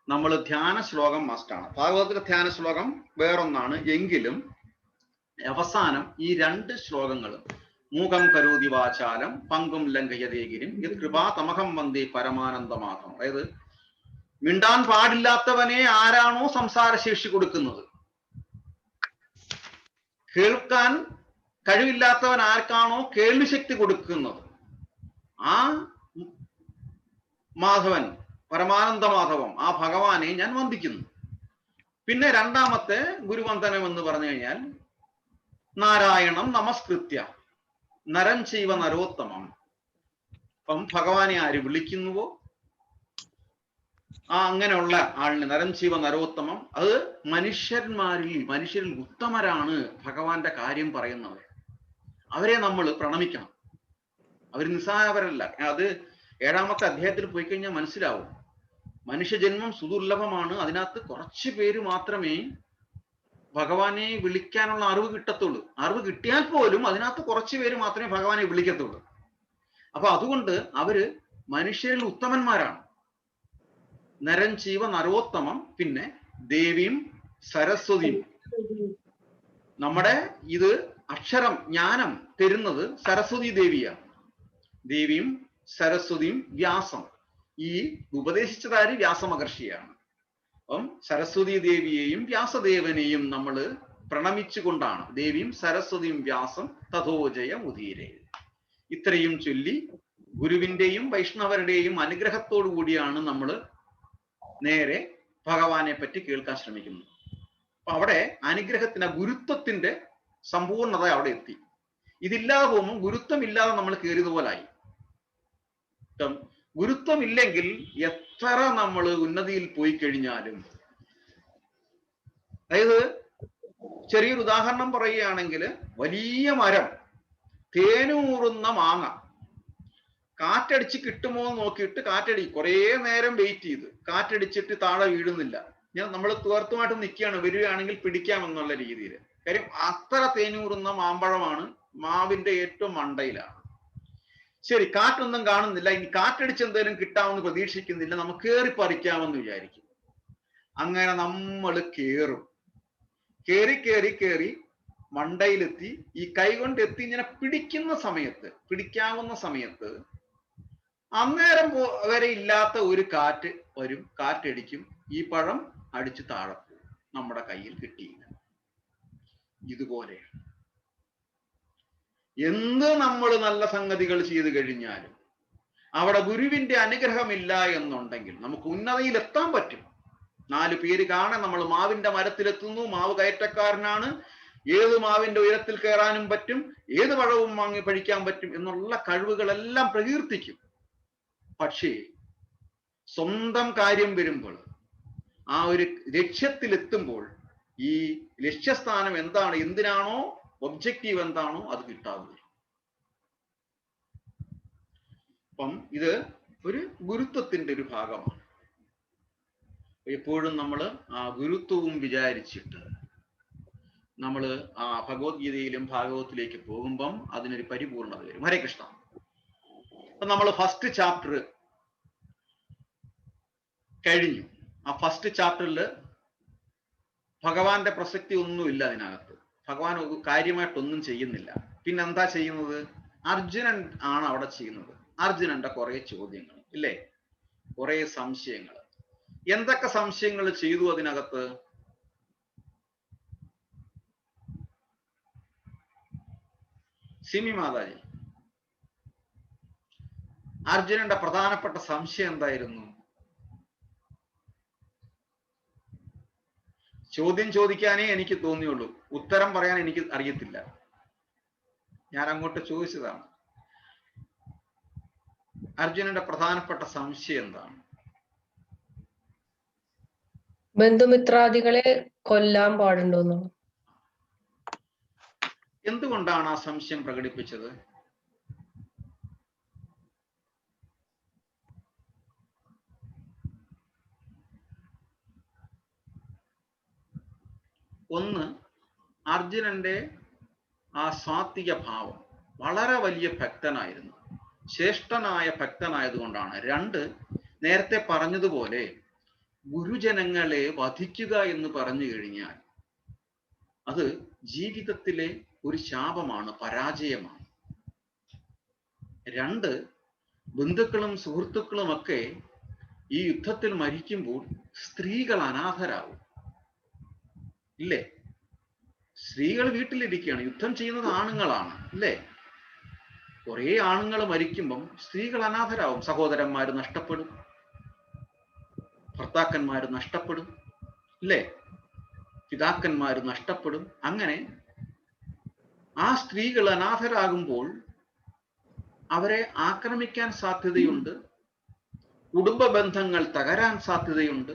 നമ്മൾ ധ്യാന ശ്ലോകം മസ്റ്റാണ്. ഭാഗവതത്തിലെ ധ്യാന ശ്ലോകം വേറൊന്നാണ്. എങ്കിലും അവസാനം ഈ 2 ശ്ലോകങ്ങളും മൂകം കരോതി വാചാലം പങ്കും ലംഘയതേഗിരിം യത് കൃപാതമഹം വന്ദേ പരമാനന്ദമാധവം. അതായത് മിണ്ടാൻ പാടില്ലാത്തവനെ ആരാണോ സംസാരശേഷി കൊടുക്കുന്നത്, കേൾക്കാൻ കഴിവില്ലാത്തവൻ ആർക്കാണോ കേൾവിശക്തി കൊടുക്കുന്നത്, ആ മാധവൻ, പരമാനന്ദ മാധവം, ആ ഭഗവാനെ ഞാൻ വന്ദിക്കുന്നു. പിന്നെ രണ്ടാമത്തെ ഗുരുവന്ദനം എന്ന് പറഞ്ഞു കഴിഞ്ഞാൽ നാരായണം നമസ്കൃത്യ നരം ചൈവ നരോത്തമം. അപ്പം ഭഗവാനെ ആര് വിളിക്കുന്നുവോ ആ അങ്ങനെയുള്ള ആളിന് നരം ചൈവ നരോത്തമം. അത് മനുഷ്യരിൽ ഉത്തമരാണ് ഭഗവാന്റെ കാര്യം പറയുന്നവർ. അവരെ നമ്മൾ പ്രണമിക്കണം. അവർ നിസ്സാരവരല്ല. അത് 7ാമത്തെ അധ്യായത്തിൽ പോയി കഴിഞ്ഞാൽ മനസ്സിലാവും. മനുഷ്യജന്മം സുദുർലഭമാണ്. അതിനകത്ത് കുറച്ച് പേര് മാത്രമേ ഭഗവാനെ വിളിക്കാനുള്ള അറിവ് കിട്ടത്തുള്ളൂ. അറിവ് കിട്ടിയാൽ പോലും അതിനകത്ത് കുറച്ച് പേര് മാത്രമേ ഭഗവാനെ വിളിക്കത്തുള്ളൂ. അപ്പൊ അതുകൊണ്ട് അവര് മനുഷ്യരിൽ ഉത്തമന്മാരാണ്. നരം ചൈവ നരോത്തമം. പിന്നെ ദേവിയും സരസ്വതിയും. നമ്മുടെ ഇത് അക്ഷരം ജ്ഞാനം തരുന്നത് സരസ്വതി ദേവിയാണ്. ദേവിയും സരസ്വതിയും വ്യാസം. ഈ ഉപദേശിച്ചതാര് വ്യാസമഹർഷിയാണ്. അപ്പം സരസ്വതി ദേവിയെയും വ്യാസദേവനെയും നമ്മൾ പ്രണമിച്ചുകൊണ്ടാണ് ദേവിയും സരസ്വതിയും വ്യാസം തഥോജയ മുദീരേ ഇത്രയും ചൊല്ലി ഗുരുവിന്റെയും വൈഷ്ണവരുടെയും അനുഗ്രഹത്തോടു കൂടിയാണ് നമ്മൾ നേരെ ഭഗവാനെ പറ്റി കേൾക്കാൻ ശ്രമിക്കുന്നത്. അപ്പൊ അവിടെ അനുഗ്രഹത്തിന് ഗുരുത്വത്തിന്റെ സമ്പൂർണത അവിടെ എത്തി. ഇതില്ലാതെ പോകുമ്പോൾ ഗുരുത്വം ഇല്ലാതെ നമ്മൾ കയറിയതുപോലായി. ഗുരുത്വം ഇല്ലെങ്കിൽ എത്ര നമ്മൾ ഉന്നതിയിൽ പോയി കഴിഞ്ഞാലും, അതായത് ചെറിയൊരു ഉദാഹരണം പറയുകയാണെങ്കിൽ, വലിയ മരം, തേനൂറുന്ന മാങ്ങ കാറ്റടിച്ച് കിട്ടുമോ എന്ന് നോക്കിയിട്ട് കാറ്റടി കുറേ നേരം വെയിറ്റ് ചെയ്ത് കാറ്റടിച്ചിട്ട് താഴെ വീഴുന്നില്ല. നമ്മൾ തുവർത്തുമായിട്ട് നിൽക്കുകയാണ്, വരികയാണെങ്കിൽ പിടിക്കാമെന്നുള്ള രീതിയിൽ. കാര്യം അത്ര തേനൂറുന്ന മാമ്പഴമാണ്, മാവിന്റെ ഏറ്റവും മണ്ടയിലാണ്. ശരി, കാറ്റൊന്നും കാണുന്നില്ല, ഇനി കാറ്റടിച്ച് എന്തെങ്കിലും കിട്ടാമെന്ന് പ്രതീക്ഷിക്കുന്നില്ല, നമുക്ക് കയറി പറിക്കാമെന്ന് വിചാരിക്കും. അങ്ങനെ നമ്മൾ കേറും. കേറി മണ്ടയിലെത്തി ഈ കൈ കൊണ്ട് എത്തി ഇങ്ങനെ പിടിക്കാവുന്ന സമയത്ത് അന്നേരം വരെ ഇല്ലാത്ത ഒരു കാറ്റ് വരും, കാറ്റടിക്കും, ഈ പഴം അടിച്ച് താഴെ പോകും, നമ്മുടെ കയ്യിൽ കിട്ടിയില്ല. ഇതുപോലെയാണ് എന്ത് നമ്മൾ നല്ല സംഗതികൾ ചെയ്തു കഴിഞ്ഞാലും അവിടെ ഗുരുവിന്റെ അനുഗ്രഹമില്ല എന്നുണ്ടെങ്കിൽ നമുക്ക് ഉന്നതിയിൽ എത്താൻ പറ്റും. 4 പേര് കാണാൻ നമ്മൾ മാവിന്റെ മരത്തിലെത്തുന്നു, മാവ് കയറ്റക്കാരനാണ്, ഏത് മാവിന്റെ ഉയരത്തിൽ കയറാനും പറ്റും, ഏത് പഴവും വാങ്ങി പഴിക്കാൻ പറ്റും എന്നുള്ള കഴിവുകളെല്ലാം പ്രകീർത്തിക്കും. പക്ഷേ സ്വന്തം കാര്യം വരുമ്പോൾ, ആ ഒരു ലക്ഷ്യത്തിലെത്തുമ്പോൾ, ഈ ലക്ഷ്യസ്ഥാനം എന്താണ്, എന്തിനാണോ ഒബ്ജക്റ്റീവ് എന്താണോ അത് കിട്ടാതെ വരും. അപ്പം ഇത് ഒരു ഗുരുത്വത്തിന്റെ ഒരു ഭാഗമാണ്. എപ്പോഴും നമ്മൾ ആ ഗുരുത്വവും വിചാരിച്ചിട്ട് നമ്മൾ ആ ഭഗവത്ഗീതയിലും ഭാഗവത്തിലേക്ക് പോകുമ്പം അതിനൊരു പരിപൂർണത വരും. ഹരേ കൃഷ്ണ. അപ്പൊ നമ്മൾ ഫസ്റ്റ് ചാപ്റ്റർ കഴിഞ്ഞു. ആ ഫസ്റ്റ് ചാപ്റ്ററിൽ ഭഗവാന്റെ പ്രസക്തി ഒന്നുമില്ല. അതിനകത്ത് ഭഗവാൻ കാര്യമായിട്ടൊന്നും ചെയ്യുന്നില്ല. പിന്നെ എന്താ ചെയ്യുന്നത്? അർജുനൻ ആണ് അവിടെ ചെയ്യുന്നത്. അർജുനന്റെ കുറെ ചോദ്യങ്ങൾ ഇല്ലേ, കുറെ സംശയങ്ങൾ. എന്തൊക്കെ സംശയങ്ങൾ ചെയ്തു അതിനകത്ത്? സിമി മാതാജി, അർജുനന്റെ പ്രധാനപ്പെട്ട സംശയം എന്തായിരുന്നു? ചോദ്യം ചോദിക്കാനേ എനിക്ക് തോന്നിയുള്ളൂ, ഉത്തരം പറയാൻ എനിക്ക് അറിയത്തില്ല. ഞാൻ അങ്ങോട്ട് ചോദിച്ചതാണ്. അർജുനന്റെ പ്രധാനപ്പെട്ട സംശയം എന്താണ്? ബന്ധുമിത്രാദികളെ കൊല്ലാൻ പാടുണ്ടോന്നോ? എന്തുകൊണ്ടാണ് ആ സംശയം പ്രകടിപ്പിച്ചത്? ഒന്ന്, അർജുനന്റെ ആ സാത്വിക ഭാവം, വളരെ വലിയ ഭക്തനായിരുന്നു, ശ്രേഷ്ഠനായ ഭക്തനായതുകൊണ്ടാണ്. 2, നേരത്തെ പറഞ്ഞതുപോലെ ഗുരുജനങ്ങളെ വധിക്കുക എന്ന് പറഞ്ഞു കഴിഞ്ഞാൽ അത് ജീവിതത്തിലെ ഒരു ശാപമാണ്, പരാജയമാണ്. രണ്ട്, ബന്ധുക്കളും സുഹൃത്തുക്കളുമൊക്കെ ഈ യുദ്ധത്തിൽ മരിക്കുമ്പോൾ സ്ത്രീകൾ അനാഥരാകും. ഇല്ലേ? സ്ത്രീകൾ വീട്ടിലിരിക്കുകയാണ്, യുദ്ധം ചെയ്യുന്നത് ആണുങ്ങളാണ്, അല്ലേ? കുറെ ആണുങ്ങൾ മരിക്കുമ്പം സ്ത്രീകൾ അനാഥരാകും. സഹോദരന്മാര് നഷ്ടപ്പെടും, ഭർത്താക്കന്മാര് നഷ്ടപ്പെടും, അല്ലേ? പിതാക്കന്മാര് നഷ്ടപ്പെടും. അങ്ങനെ ആ സ്ത്രീകൾ അനാഥരാകുമ്പോൾ അവരെ ആക്രമിക്കാൻ സാധ്യതയുണ്ട്, കുടുംബ ബന്ധങ്ങൾ തകരാൻ സാധ്യതയുണ്ട്,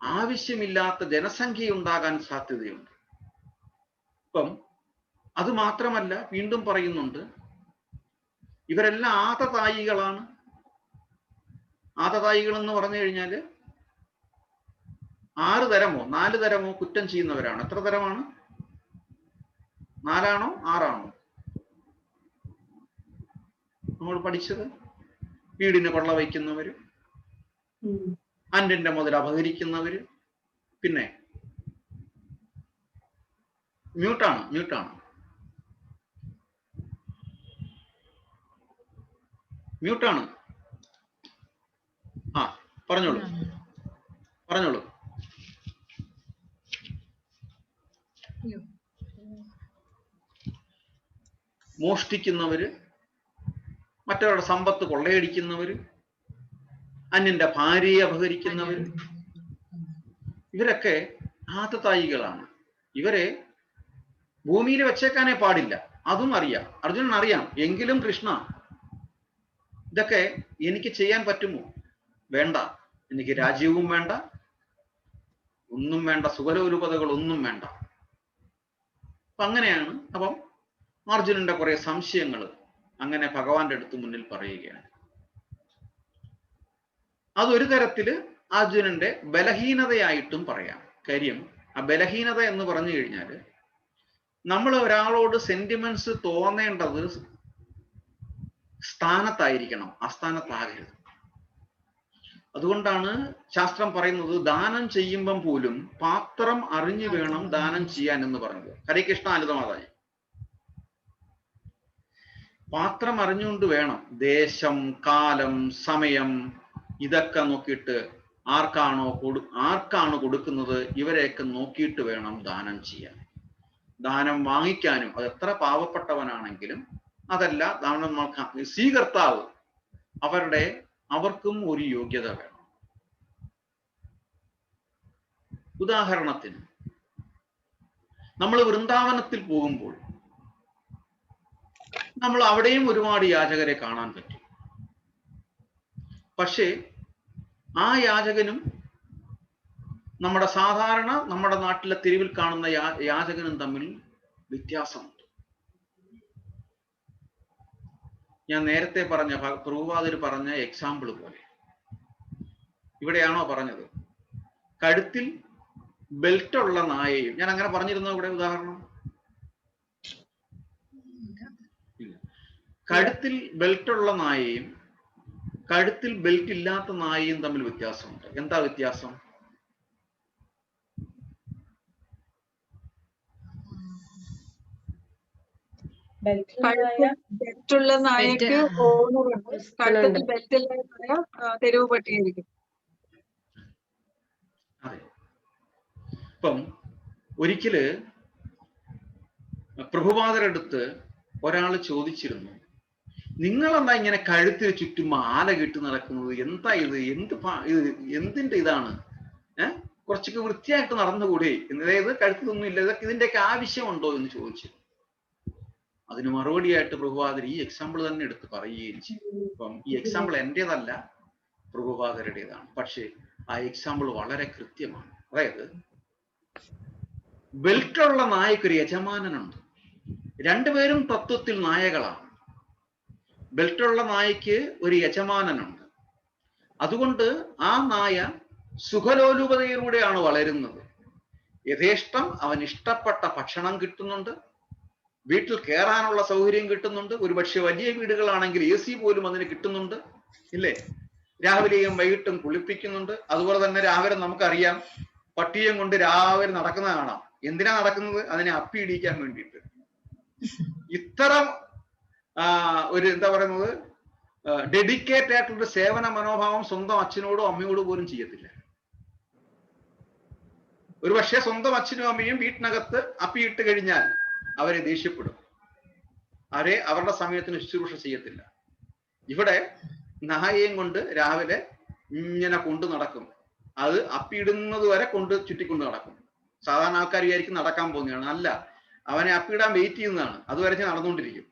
ആവശ്യമില്ലാത്ത ജനസംഖ്യ ഉണ്ടാകാൻ സാധ്യതയുണ്ട്. ഇപ്പം അത് മാത്രമല്ല, വീണ്ടും പറയുന്നുണ്ട്, ഇവരെല്ലാം ആതതായികളാണ്. ആതതായികൾ എന്ന് പറഞ്ഞു കഴിഞ്ഞാൽ 6 തരമോ 4 തരമോ കുറ്റം ചെയ്യുന്നവരാണ്. എത്ര തരമാണ്? 4 ആണോ 6 ആണോ നമ്മൾ പഠിച്ചത്? വീടിന് കൊള്ള വയ്ക്കുന്നവര്, അന്യന്റെ മുതൽ അപഹരിക്കുന്നവര്, പിന്നെ മ്യൂട്ടാണ് ആ പറഞ്ഞോളൂ. മോഷ്ടിക്കുന്നവര്, മറ്റവരുടെ സമ്പത്ത് കൊള്ളയടിക്കുന്നവര്, അന്യന്റെ ഭാര്യയെ അപഹരിക്കുന്നവര്, ഇവരൊക്കെ ആതതായികളാണ്. ഇവരെ ഭൂമിയിൽ വെച്ചേക്കാനേ പാടില്ല. അതും അറിയാം, അർജുനൻ അറിയാം. എങ്കിലും കൃഷ്ണ, ഇതൊക്കെ എനിക്ക് ചെയ്യാൻ പറ്റുമോ? വേണ്ട, എനിക്ക് രാജ്യവും വേണ്ട, ഒന്നും വേണ്ട, സുഖലോലുപതകൾ ഒന്നും വേണ്ട. അപ്പൊ അങ്ങനെയാണ്. അപ്പം അർജുനന്റെ കുറെ സംശയങ്ങൾ അങ്ങനെ ഭഗവാന്റെ അടുത്ത് മുന്നിൽ പറയുകയാണ്. അതൊരു തരത്തില് അർജുനന്റെ ബലഹീനതയായിട്ടും പറയാം. കാര്യം ആ ബലഹീനത എന്ന് പറഞ്ഞു കഴിഞ്ഞാൽ, നമ്മൾ ഒരാളോട് സെന്റിമെന്റ്സ് തോന്നേണ്ടത് സ്ഥാനത്തായിരിക്കണം, അസ്ഥാനത്താകരുത്. അതുകൊണ്ടാണ് ശാസ്ത്രം പറയുന്നത്, ദാനം ചെയ്യുമ്പം പോലും പാത്രം അറിഞ്ഞു വേണം ദാനം ചെയ്യാൻ എന്ന് പറഞ്ഞത്. ഹരേ കൃഷ്ണ അനന്തമാതായി. പാത്രം അറിഞ്ഞുകൊണ്ട് വേണം, ദേശം, കാലം, സമയം ഇതൊക്കെ നോക്കിയിട്ട് ആർക്കാണ് കൊടുക്കുന്നത് ഇവരെയൊക്കെ നോക്കിയിട്ട് വേണം ദാനം ചെയ്യാൻ. ദാനം വാങ്ങിക്കാനും, അത് എത്ര പാവപ്പെട്ടവനാണെങ്കിലും അതല്ല, ദാനം സ്വീകർത്താവ് അവർക്കും ഒരു യോഗ്യത വേണം. ഉദാഹരണത്തിന്, നമ്മൾ വൃന്ദാവനത്തിൽ പോകുമ്പോൾ നമ്മൾ അവിടെയും ഒരുപാട് യാചകരെ കാണാൻ പറ്റും. പക്ഷേ ആ യാചകനും നമ്മുടെ നാട്ടിലെ തെരുവിൽ കാണുന്ന യാചകനും തമ്മിൽ വ്യത്യാസമുണ്ട്. ഞാൻ നേരത്തെ പറഞ്ഞ പ്രഭുപാദർ പറഞ്ഞ എക്സാമ്പിൾ പോലെ ഇവിടെയാണോ പറഞ്ഞത്? കഴുത്തിൽ ബെൽറ്റ് ഉള്ള നായയും, ഞാൻ അങ്ങനെ പറഞ്ഞിരുന്നു ഇവിടെ ഉദാഹരണം? കഴുത്തിൽ ബെൽറ്റ് ഉള്ള നായയും കഴുത്തിൽ ബെൽറ്റ് ഇല്ലാത്ത നായയും തമ്മിൽ വ്യത്യാസമുണ്ട്. എന്താ വ്യത്യാസം? ബെൽറ്റുള്ള നായക്ക് ഓണറുണ്ട്, കഴുത്തിൽ ബെൽറ്റില്ലാത്ത നായ തെരുവ് പട്ടിയായിരിക്കും. അതെ. ഇപ്പം ഒരിക്കല് പ്രഭുപാദരടുത്ത് ഒരാൾ ചോദിച്ചിരുന്നു, നിങ്ങളെന്താ ഇങ്ങനെ കഴുത്തിന് ചുറ്റും മാല കെട്ടി നടക്കുന്നത്? എന്താ ഇത്? എന്തിന്റെ ഇതാണ്? കുറച്ചൊക്കെ വൃത്തിയായിട്ട് നടന്നുകൂടെ? അതായത് കഴുത്തിലൊന്നും ഇല്ല, ഇതൊക്കെ ഇതിന്റെയൊക്കെ ആവശ്യമുണ്ടോ എന്ന് ചോദിച്ചു. അതിന് മറുപടിയായിട്ട് പ്രഭുപാദർ ഈ എക്സാമ്പിൾ തന്നെ എടുത്ത് പറയുകയും ചെയ്തു. അപ്പം ഈ എക്സാമ്പിൾ എന്റേതല്ല, പ്രഭുപാദരുടേതാണ്. പക്ഷെ ആ എക്സാമ്പിൾ വളരെ കൃത്യമാണ്. അതായത് ബെൽറ്റുള്ള നായക്കൊരു യജമാനനുണ്ട്. രണ്ടുപേരും തത്വത്തിൽ നായകളാണ്. ബെൽറ്റുള്ള നായക്ക് ഒരു യജമാനനുണ്ട്. അതുകൊണ്ട് ആ നായ സുഖലോലുപതയിലൂടെയാണ് വളരുന്നത്. യഥേഷ്ടം അവൻ ഇഷ്ടപ്പെട്ട ഭക്ഷണം കിട്ടുന്നുണ്ട്, വീട്ടിൽ കയറാനുള്ള സൗകര്യം കിട്ടുന്നുണ്ട്. ഒരുപക്ഷെ വലിയ വീടുകളാണെങ്കിൽ AC പോലും അതിന് കിട്ടുന്നുണ്ട്, ഇല്ലേ? രാവിലെയും വൈകിട്ടും കുളിപ്പിക്കുന്നുണ്ട്. അതുപോലെ തന്നെ രാവിലെ നമുക്കറിയാം പട്ടിയും കൊണ്ട് രാവിലെ നടക്കുന്ന കാണാം. എന്തിനാ നടക്കുന്നത്? അതിനെ അപ്പിയിടിക്കാൻ വേണ്ടിയിട്ട്. ഇത്ര ഒരു എന്താ പറയുന്നത് ഡെഡിക്കേറ്റ് ആയിട്ടുള്ള സേവന മനോഭാവം സ്വന്തം അച്ഛനോടും അമ്മയോടും പോലും ചെയ്യത്തില്ല. ഒരു പക്ഷേ സ്വന്തം അച്ഛനും അമ്മയും വീട്ടിനകത്ത് അപ്പിയിട്ട് കഴിഞ്ഞാൽ അവരെ ദേഷ്യപ്പെടും, അവരുടെ സമയത്തിന് ശുശ്രൂഷ ചെയ്യത്തില്ല. ഇവിടെ നായയും കൊണ്ട് രാവിലെ ഇങ്ങനെ കൊണ്ടു നടക്കും. അത് അപ്പിയിടുന്നത് വരെ ചുറ്റിക്കൊണ്ട് നടക്കും. സാധാരണ ആൾക്കാർ വിചാരിക്കും നടക്കാൻ പോകുന്നതാണ്. അല്ല, അവനെ അപ്പിയിടാൻ വെയിറ്റ് ചെയ്യുന്നതാണ്. അതുവരെ നടന്നുകൊണ്ടിരിക്കും.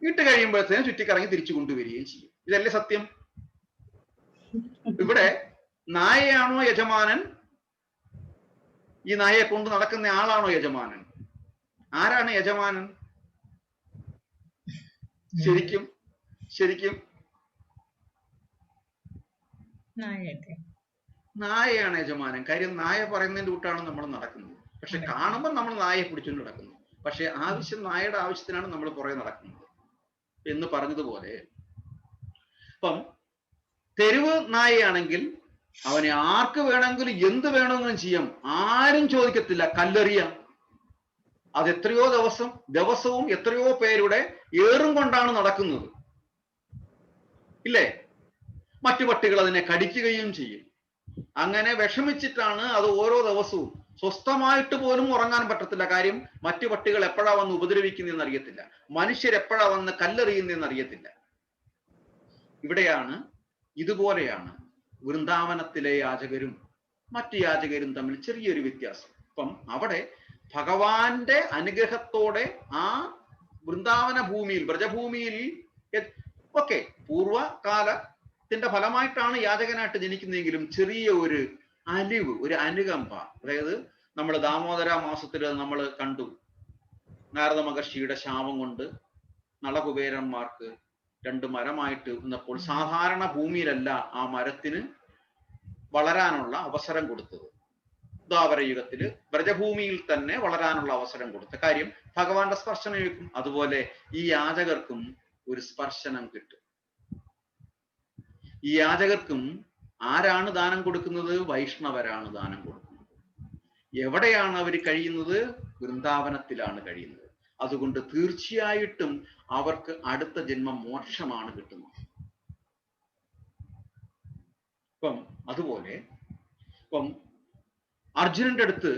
ഇട്ട് കഴിയുമ്പോഴത്തേനും ചുറ്റിക്കറങ്ങി തിരിച്ചു കൊണ്ടുവരികയും ചെയ്യും. ഇതല്ലേ സത്യം? ഇവിടെ നായയാണോ യജമാനൻ? ഈ നായയെ കൊണ്ട് നടക്കുന്ന ആളാണോ യജമാനൻ? ആരാണ് യജമാനൻ? ശരിക്കും നായയാണ് യജമാനൻ. കാര്യം നായ പറയുന്നതിന്റെ കൂട്ടാണ് നമ്മൾ നടക്കുന്നത്. പക്ഷെ കാണുമ്പോൾ നമ്മൾ നായയെ പിടിച്ചുകൊണ്ട് നടക്കുന്നു. പക്ഷെ നായയുടെ ആവശ്യത്തിനാണ് നമ്മൾ പുറകെ നടക്കുന്നത് എന്ന് പറഞ്ഞതുപോലെ, ഇപ്പം തെരുവ് നായയാണെങ്കിൽ അവനെ ആർക്ക് വേണമെങ്കിലും എന്ത് വേണമെങ്കിലും ചെയ്യാം. ആരും ചോദിക്കത്തില്ല. കല്ലെറിയാം. അത് എത്രയോ ദിവസവും എത്രയോ പേരുടെ ഏറും കൊണ്ടാണ് നടക്കുന്നത്, ഇല്ലേ? മറ്റു പട്ടികൾ അതിനെ കടിക്കുകയും ചെയ്യും. അങ്ങനെ വിഷമിച്ചിട്ടാണ് അത് ഓരോ ദിവസവും. സ്വസ്ഥമായിട്ട് പോലും ഉറങ്ങാൻ പറ്റത്തില്ല. കാര്യം മറ്റു പട്ടികൾ എപ്പോഴാ വന്ന് ഉപദ്രവിക്കുന്നതെന്ന് അറിയത്തില്ല. മനുഷ്യരെപ്പോഴാ വന്ന് കല്ലെറിയുന്നതെന്ന് അറിയത്തില്ല. ഇതുപോലെയാണ് വൃന്ദാവനത്തിലെ യാചകരും മറ്റു യാചകരും തമ്മിൽ ചെറിയൊരു വ്യത്യാസം. അപ്പം അവിടെ ഭഗവാന്റെ അനുഗ്രഹത്തോടെ ആ വൃന്ദാവന ഭൂമിയിൽ, വ്രജഭൂമിയിൽ ഒക്കെ പൂർവകാലത്തിന്റെ ഫലമായിട്ടാണ് യാചകനായിട്ട് ജനിക്കുന്നതെങ്കിലും ചെറിയ ഒരു അലിവ്, ഒരു അനുകമ്പ. അതായത് നമ്മൾ ദാമോദര മാസത്തിൽ നമ്മൾ കണ്ടു, നാരദ മഹർഷിയുടെ ശാപം കൊണ്ട് നളകുബേരന്മാർക്ക് 2 മരമായിട്ട് വന്നപ്പോൾ സാധാരണ ഭൂമിയിലല്ല ആ മരത്തിന് വളരാനുള്ള അവസരം കൊടുത്തത്. ദ്വാപരയുഗത്തില് വ്രജഭൂമിയിൽ തന്നെ വളരാനുള്ള അവസരം കൊടുത്ത കാര്യം ഭഗവാന്റെ സ്പർശനം കിട്ടും. അതുപോലെ ഈ യാചകർക്കും ഒരു സ്പർശനം കിട്ടും. ഈ യാചകർക്കും ആരാണ് ദാനം കൊടുക്കുന്നത്? വൈഷ്ണവരാണ് ദാനം കൊടുക്കുന്നത്. എവിടെയാണ് അവർ കഴിയുന്നത്? വൃന്ദാവനത്തിലാണ് കഴിയുന്നത്. അതുകൊണ്ട് തീർച്ചയായിട്ടും അവർക്ക് അടുത്ത ജന്മം മോക്ഷമാണ് കിട്ടുന്നത്. അതുപോലെ അർജുനന്റെ അടുത്ത്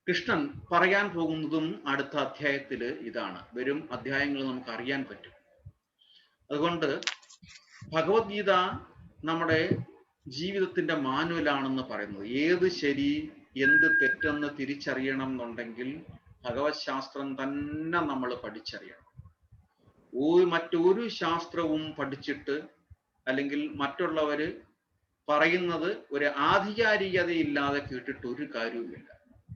കൃഷ്ണൻ പറയാൻ പോകുന്നതും അടുത്ത അധ്യായത്തില് ഇതാണ്. വരും അധ്യായങ്ങൾ നമുക്ക് അറിയാൻ പറ്റും. അതുകൊണ്ട് ഭഗവത്ഗീത നമ്മുടെ ജീവിതത്തിന്റെ മാനുവലാണെന്ന് പറയുന്നത്. ഏത് ശരി എന്ത് തെറ്റെന്ന് തിരിച്ചറിയണം എന്നുണ്ടെങ്കിൽ ഭഗവത് ശാസ്ത്രം തന്നെ നമ്മൾ പഠിച്ചറിയണം. മറ്റൊരു ശാസ്ത്രവും പഠിച്ചിട്ട് അല്ലെങ്കിൽ മറ്റുള്ളവര് പറയുന്നത് ഒരു ആധികാരികതയില്ലാതെ കേട്ടിട്ട് ഒരു കാര്യവുമില്ല.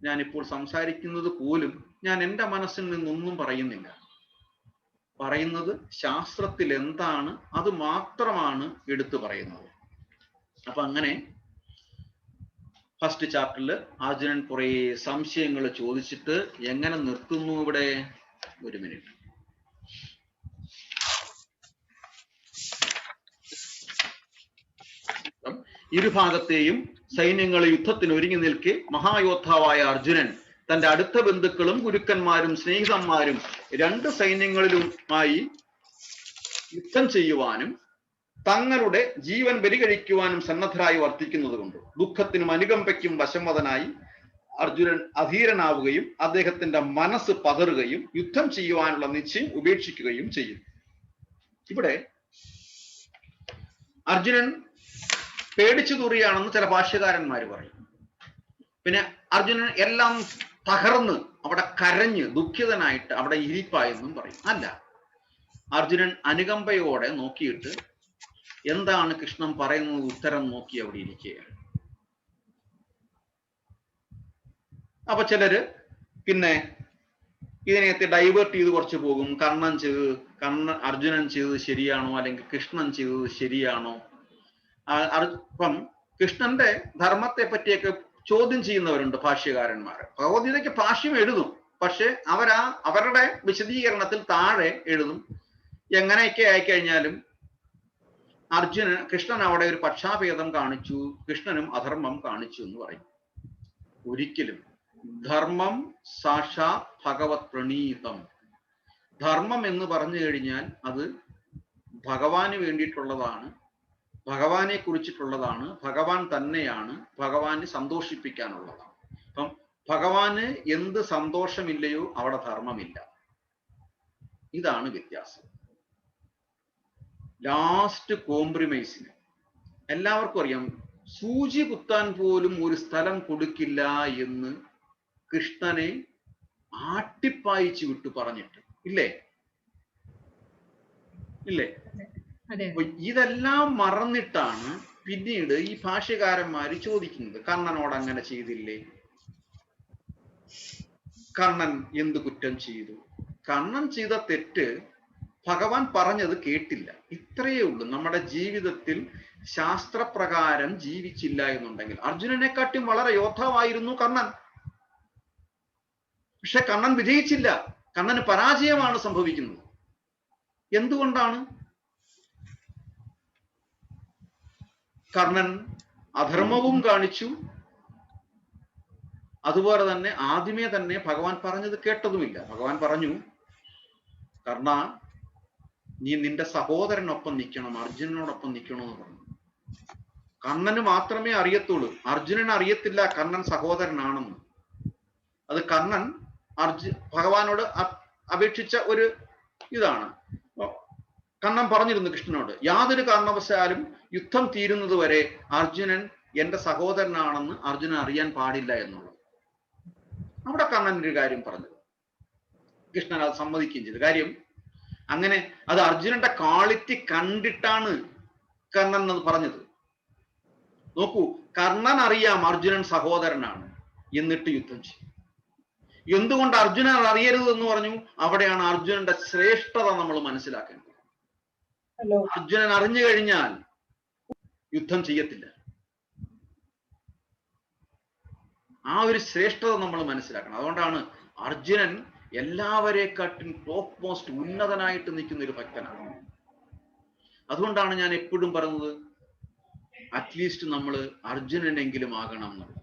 ഞാനിപ്പോൾ സംസാരിക്കുന്നത് പോലും ഞാൻ എൻ്റെ മനസ്സിൽ നിന്നൊന്നും പറയുന്നില്ല. പറയുന്നത് ശാസ്ത്രത്തിൽ എന്താണ് അത് മാത്രമാണ് എടുത്തു പറയുന്നത്. അപ്പൊ അങ്ങനെ ഫസ്റ്റ് ചാപ്റ്ററിൽ അർജുനൻ കുറെ സംശയങ്ങൾ ചോദിച്ചിട്ട് എങ്ങനെ നിർത്തുന്നു ഇവിടെ? ഒരു മിനിറ്റ്. ഇരുഭാഗത്തെയും സൈന്യങ്ങൾ യുദ്ധത്തിന് ഒരുങ്ങി നിൽക്കെ മഹായോദ്ധാവായ അർജുനൻ തന്റെ അടുത്ത ബന്ധുക്കളും ഗുരുക്കന്മാരും സ്നേഹിതന്മാരും 2 സൈന്യങ്ങളിലുമായി യുദ്ധം ചെയ്യുവാനും തങ്ങളുടെ ജീവൻ ബലികഴിക്കുവാനും സന്നദ്ധരായി വർത്തിക്കുന്നത് കൊണ്ട് ദുഃഖത്തിനും അനുകമ്പയ്ക്കും വശംവദനായി അർജുനൻ അധീരനാവുകയും അദ്ദേഹത്തിന്റെ മനസ്സ് പതറുകയും യുദ്ധം ചെയ്യുവാനുള്ള നിശ്ചയം ഉപേക്ഷിക്കുകയും ചെയ്യും. ഇവിടെ അർജുനൻ പേടിച്ചു തൂറിയാണെന്ന് ചില ഭാഷ്യകാരന്മാർ പറയും. പിന്നെ അർജുനൻ എല്ലാം തകർന്ന് അവിടെ കരഞ്ഞ് ദുഃഖിതനായിട്ട് അവിടെ ഇരിപ്പായെന്നും പറയും. അല്ല, അർജുനൻ അനുകമ്പയോടെ നോക്കിയിട്ട് എന്താണ് കൃഷ്ണൻ പറയുന്നത് ഉത്തരം നോക്കി അവിടെ ഇരിക്കുകയാണ്. അപ്പൊ ചിലര് പിന്നെ ഇതിനകത്ത് ഡൈവേർട്ട് ചെയ്ത് കുറച്ച് പോകും. അർജുനൻ ചെയ്തത് ശരിയാണോ അല്ലെങ്കിൽ കൃഷ്ണൻ ചെയ്തത് ശരിയാണോ? അപ്പം കൃഷ്ണന്റെ ധർമ്മത്തെ പറ്റിയൊക്കെ ചോദ്യം ചെയ്യുന്നവരുണ്ട് ഭാഷ്യകാരന്മാർ. ഭഗവത്ഗീതയ്ക്ക് ഭാഷ്യം എഴുതും, പക്ഷെ അവരുടെ വിശദീകരണത്തിൽ താഴെ എഴുതും എങ്ങനെയൊക്കെ ആയിക്കഴിഞ്ഞാലും കൃഷ്ണൻ അവിടെ ഒരു പക്ഷാഭേദം കാണിച്ചു, കൃഷ്ണനും അധർമ്മം കാണിച്ചു എന്ന് പറയും. ഒരിക്കലും. ധർമ്മം സാക്ഷാത് ഭഗവത് പ്രണീതം. ധർമ്മം എന്ന് പറഞ്ഞു കഴിഞ്ഞാൽ അത് ഭഗവാന് വേണ്ടിയിട്ടുള്ളതാണ്, ഭഗവാനെ കുറിച്ചിട്ടുള്ളതാണ്, ഭഗവാൻ തന്നെയാണ്, ഭഗവാനെ സന്തോഷിപ്പിക്കാനുള്ളതാണ്. അപ്പം ഭഗവാന് എന്ത് സന്തോഷമില്ലയോ അവിടെ ധർമ്മമില്ല. ഇതാണ് വ്യത്യാസം. ലാസ്റ്റ് കോംപ്രമൈസിന് എല്ലാവർക്കും അറിയാം, സൂചി കുത്താൻ പോലും ഒരു സ്ഥലം കൊടുക്കില്ല എന്ന് കൃഷ്ണനെ ആട്ടിപ്പായിച്ചു വിട്ടു പറഞ്ഞിട്ട് ഇല്ലേ? ഇല്ലേ? അപ്പൊ ഇതെല്ലാം മറന്നിട്ടാണ് പിന്നീട് ഈ ഭാഷ്യകാരന്മാര് ചോദിക്കുന്നത്, കർണനോട് അങ്ങനെ ചെയ്തില്ലേ? കർണൻ എന്ത് കുറ്റം ചെയ്തു? കർണൻ ചെയ്ത തെറ്റ് ഭഗവാൻ പറഞ്ഞത് കേട്ടില്ല. ഇത്രയേ ഉള്ളൂ. നമ്മുടെ ജീവിതത്തിൽ ശാസ്ത്രപ്രകാരം ജീവിച്ചില്ല എന്നുണ്ടെങ്കിൽ, അർജുനനെക്കാട്ടും വളരെ യോദ്ധാവായിരുന്നു കർണൻ. പക്ഷെ കർണൻ വിജയിച്ചില്ല, കർണന് പരാജയമാണ് സംഭവിക്കുന്നത്. എന്തുകൊണ്ടാണ്? കർണൻ അധർമ്മവും കാണിച്ചു, അതുപോലെ തന്നെ ആദ്യമേ തന്നെ ഭഗവാൻ പറഞ്ഞത് കേട്ടതുമില്ല. ഭഗവാൻ പറഞ്ഞു, കർണ, നീ നിന്റെ സഹോദരനൊപ്പം നിൽക്കണം, അർജുനനോടൊപ്പം നിൽക്കണമെന്ന് പറഞ്ഞു. കർണന് മാത്രമേ അറിയത്തുള്ളൂ, അർജുനന് അറിയത്തില്ല കർണൻ സഹോദരനാണെന്ന്. അത് കർണൻ ഭഗവാനോട് അപേക്ഷിച്ച ഒരു ഇതാണ്. കർണൻ പറഞ്ഞിരുന്നു കൃഷ്ണനോട്, യാതൊരു കാരണവശാലും യുദ്ധം തീരുന്നത് വരെ അർജുനൻ എന്റെ സഹോദരനാണെന്ന് അർജുനൻ അറിയാൻ പാടില്ല എന്നുള്ളത്. അവിടെ കർണൻ ഒരു കാര്യം പറഞ്ഞത്, കൃഷ്ണൻ അത് സമ്മതിക്കുകയും ചെയ്തു. കാര്യം അങ്ങനെ അത് അർജുനന്റെ ക്വാളിറ്റി കണ്ടിട്ടാണ് കർണൻ അത് പറഞ്ഞത്. നോക്കൂ, കർണൻ അറിയാം അർജുനൻ സഹോദരനാണ്, എന്നിട്ട് യുദ്ധം ചെയ്യും. എന്തുകൊണ്ട് അർജുനൻ അറിയരുത് എന്ന് പറഞ്ഞു? അവിടെയാണ് അർജുനന്റെ ശ്രേഷ്ഠത നമ്മൾ മനസ്സിലാക്കേണ്ടത്. അർജുനൻ അറിഞ്ഞു കഴിഞ്ഞാൽ യുദ്ധം ചെയ്യത്തില്ല. ആ ഒരു ശ്രേഷ്ഠത നമ്മൾ മനസ്സിലാക്കണം. അതുകൊണ്ടാണ് അർജുനൻ എല്ലാവരെക്കാട്ടും ടോപ്പ് മോസ്റ്റ് ഉന്നതനായിട്ട് നിൽക്കുന്ന ഒരു ഭക്തനാണ്. അതുകൊണ്ടാണ് ഞാൻ എപ്പോഴും പറയുന്നത്, അറ്റ്ലീസ്റ്റ് നമ്മൾ അർജുനനെങ്കിലും ആകണം എന്നുള്ളത്.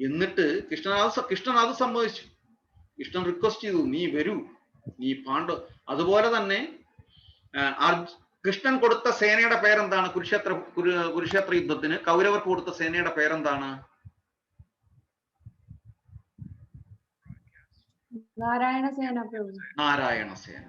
എന്നിട്ട് കൃഷ്ണൻ അത് സമ്മതിച്ചു. കൃഷ്ണൻ റിക്വസ്റ്റ് ചെയ്തു, നീ വരൂ, നീ അതുപോലെ തന്നെ കൃഷ്ണൻ കൊടുത്ത സേനയുടെ പേരെന്താണ്? കുരുക്ഷേത്ര യുദ്ധത്തിന് കൗരവർക്ക് കൊടുത്ത സേനയുടെ പേരെന്താണ്? നാരായണസേന. നാരായണസേന.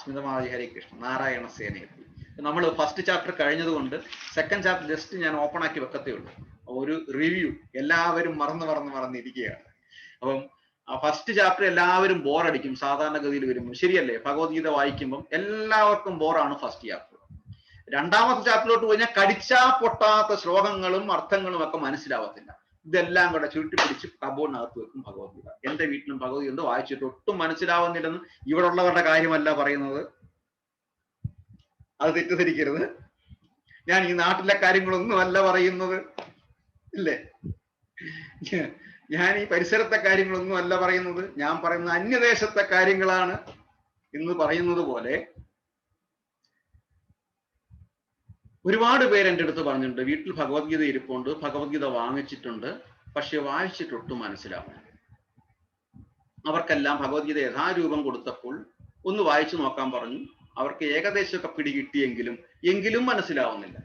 സ്മിതമാതി ഹരേ കൃഷ്ണ. നാരായണസേന എത്തി. നമ്മൾ ഫസ്റ്റ് ചാപ്റ്റർ കഴിഞ്ഞത് കൊണ്ട് സെക്കൻഡ് ചാപ്റ്റർ ജസ്റ്റ് ഞാൻ ഓപ്പൺ ആക്കി വെക്കത്തേ ഉള്ളൂ. ഒരു റിവ്യൂ. എല്ലാവരും മറന്നിരിക്കുകയാണ്. അപ്പം ഫസ്റ്റ് ചാപ്റ്റർ എല്ലാവരും ബോറടിക്കും സാധാരണഗതിയിൽ വരുമ്പോൾ, ശരിയല്ലേ? ഭഗവത്ഗീത വായിക്കുമ്പം എല്ലാവർക്കും ബോറാണ് ഫസ്റ്റ് ചാപ്റ്റർ. രണ്ടാമത്തെ ചാപ്റ്ററിലോട്ട് കഴിഞ്ഞാൽ കടിച്ചാ പൊട്ടാത്ത ശ്ലോകങ്ങളും അർത്ഥങ്ങളും ഒക്കെ മനസ്സിലാവത്തില്ല. ഇതെല്ലാം കൂടെ ചുരുട്ടിപ്പിടിച്ച് കബോർഡിനകത്ത് വെക്കും ഭഗവത്ഗീത. എന്റെ വീട്ടിലും ഭഗവത്ഗീത വായിച്ചിട്ട് ഒട്ടും മനസ്സിലാവുന്നില്ലെന്ന് ഇവിടെ ഉള്ളവരുടെ കാര്യമല്ല പറയുന്നത്, അത് തെറ്റിദ്ധരിക്കരുത്. ഞാൻ ഈ നാട്ടിലെ കാര്യങ്ങളൊന്നും അല്ല പറയുന്നത്, ഇല്ലേ? ഞാൻ ഈ പരിസരത്തെ കാര്യങ്ങളൊന്നും അല്ല പറയുന്നത്, ഞാൻ പറയുന്ന അന്യദേശത്തെ കാര്യങ്ങളാണ് എന്ന് പറയുന്നത് പോലെ ഒരുപാട് പേര് എൻ്റെ അടുത്ത് പറഞ്ഞിട്ടുണ്ട്, വീട്ടിൽ ഭഗവത്ഗീത ഇരിപ്പുണ്ട്, ഭഗവത്ഗീത വാങ്ങിച്ചിട്ടുണ്ട്, പക്ഷെ വായിച്ചിട്ടൊട്ടും മനസ്സിലാവുന്നില്ല. അവർക്കെല്ലാം ഭഗവത്ഗീത യഥാരൂപം കൊടുത്തപ്പോൾ ഒന്ന് വായിച്ചു നോക്കാൻ പറഞ്ഞു. അവർക്ക് ഏകദേശമൊക്കെ പിടികിട്ടിയെങ്കിലും മനസ്സിലാവുന്നില്ല.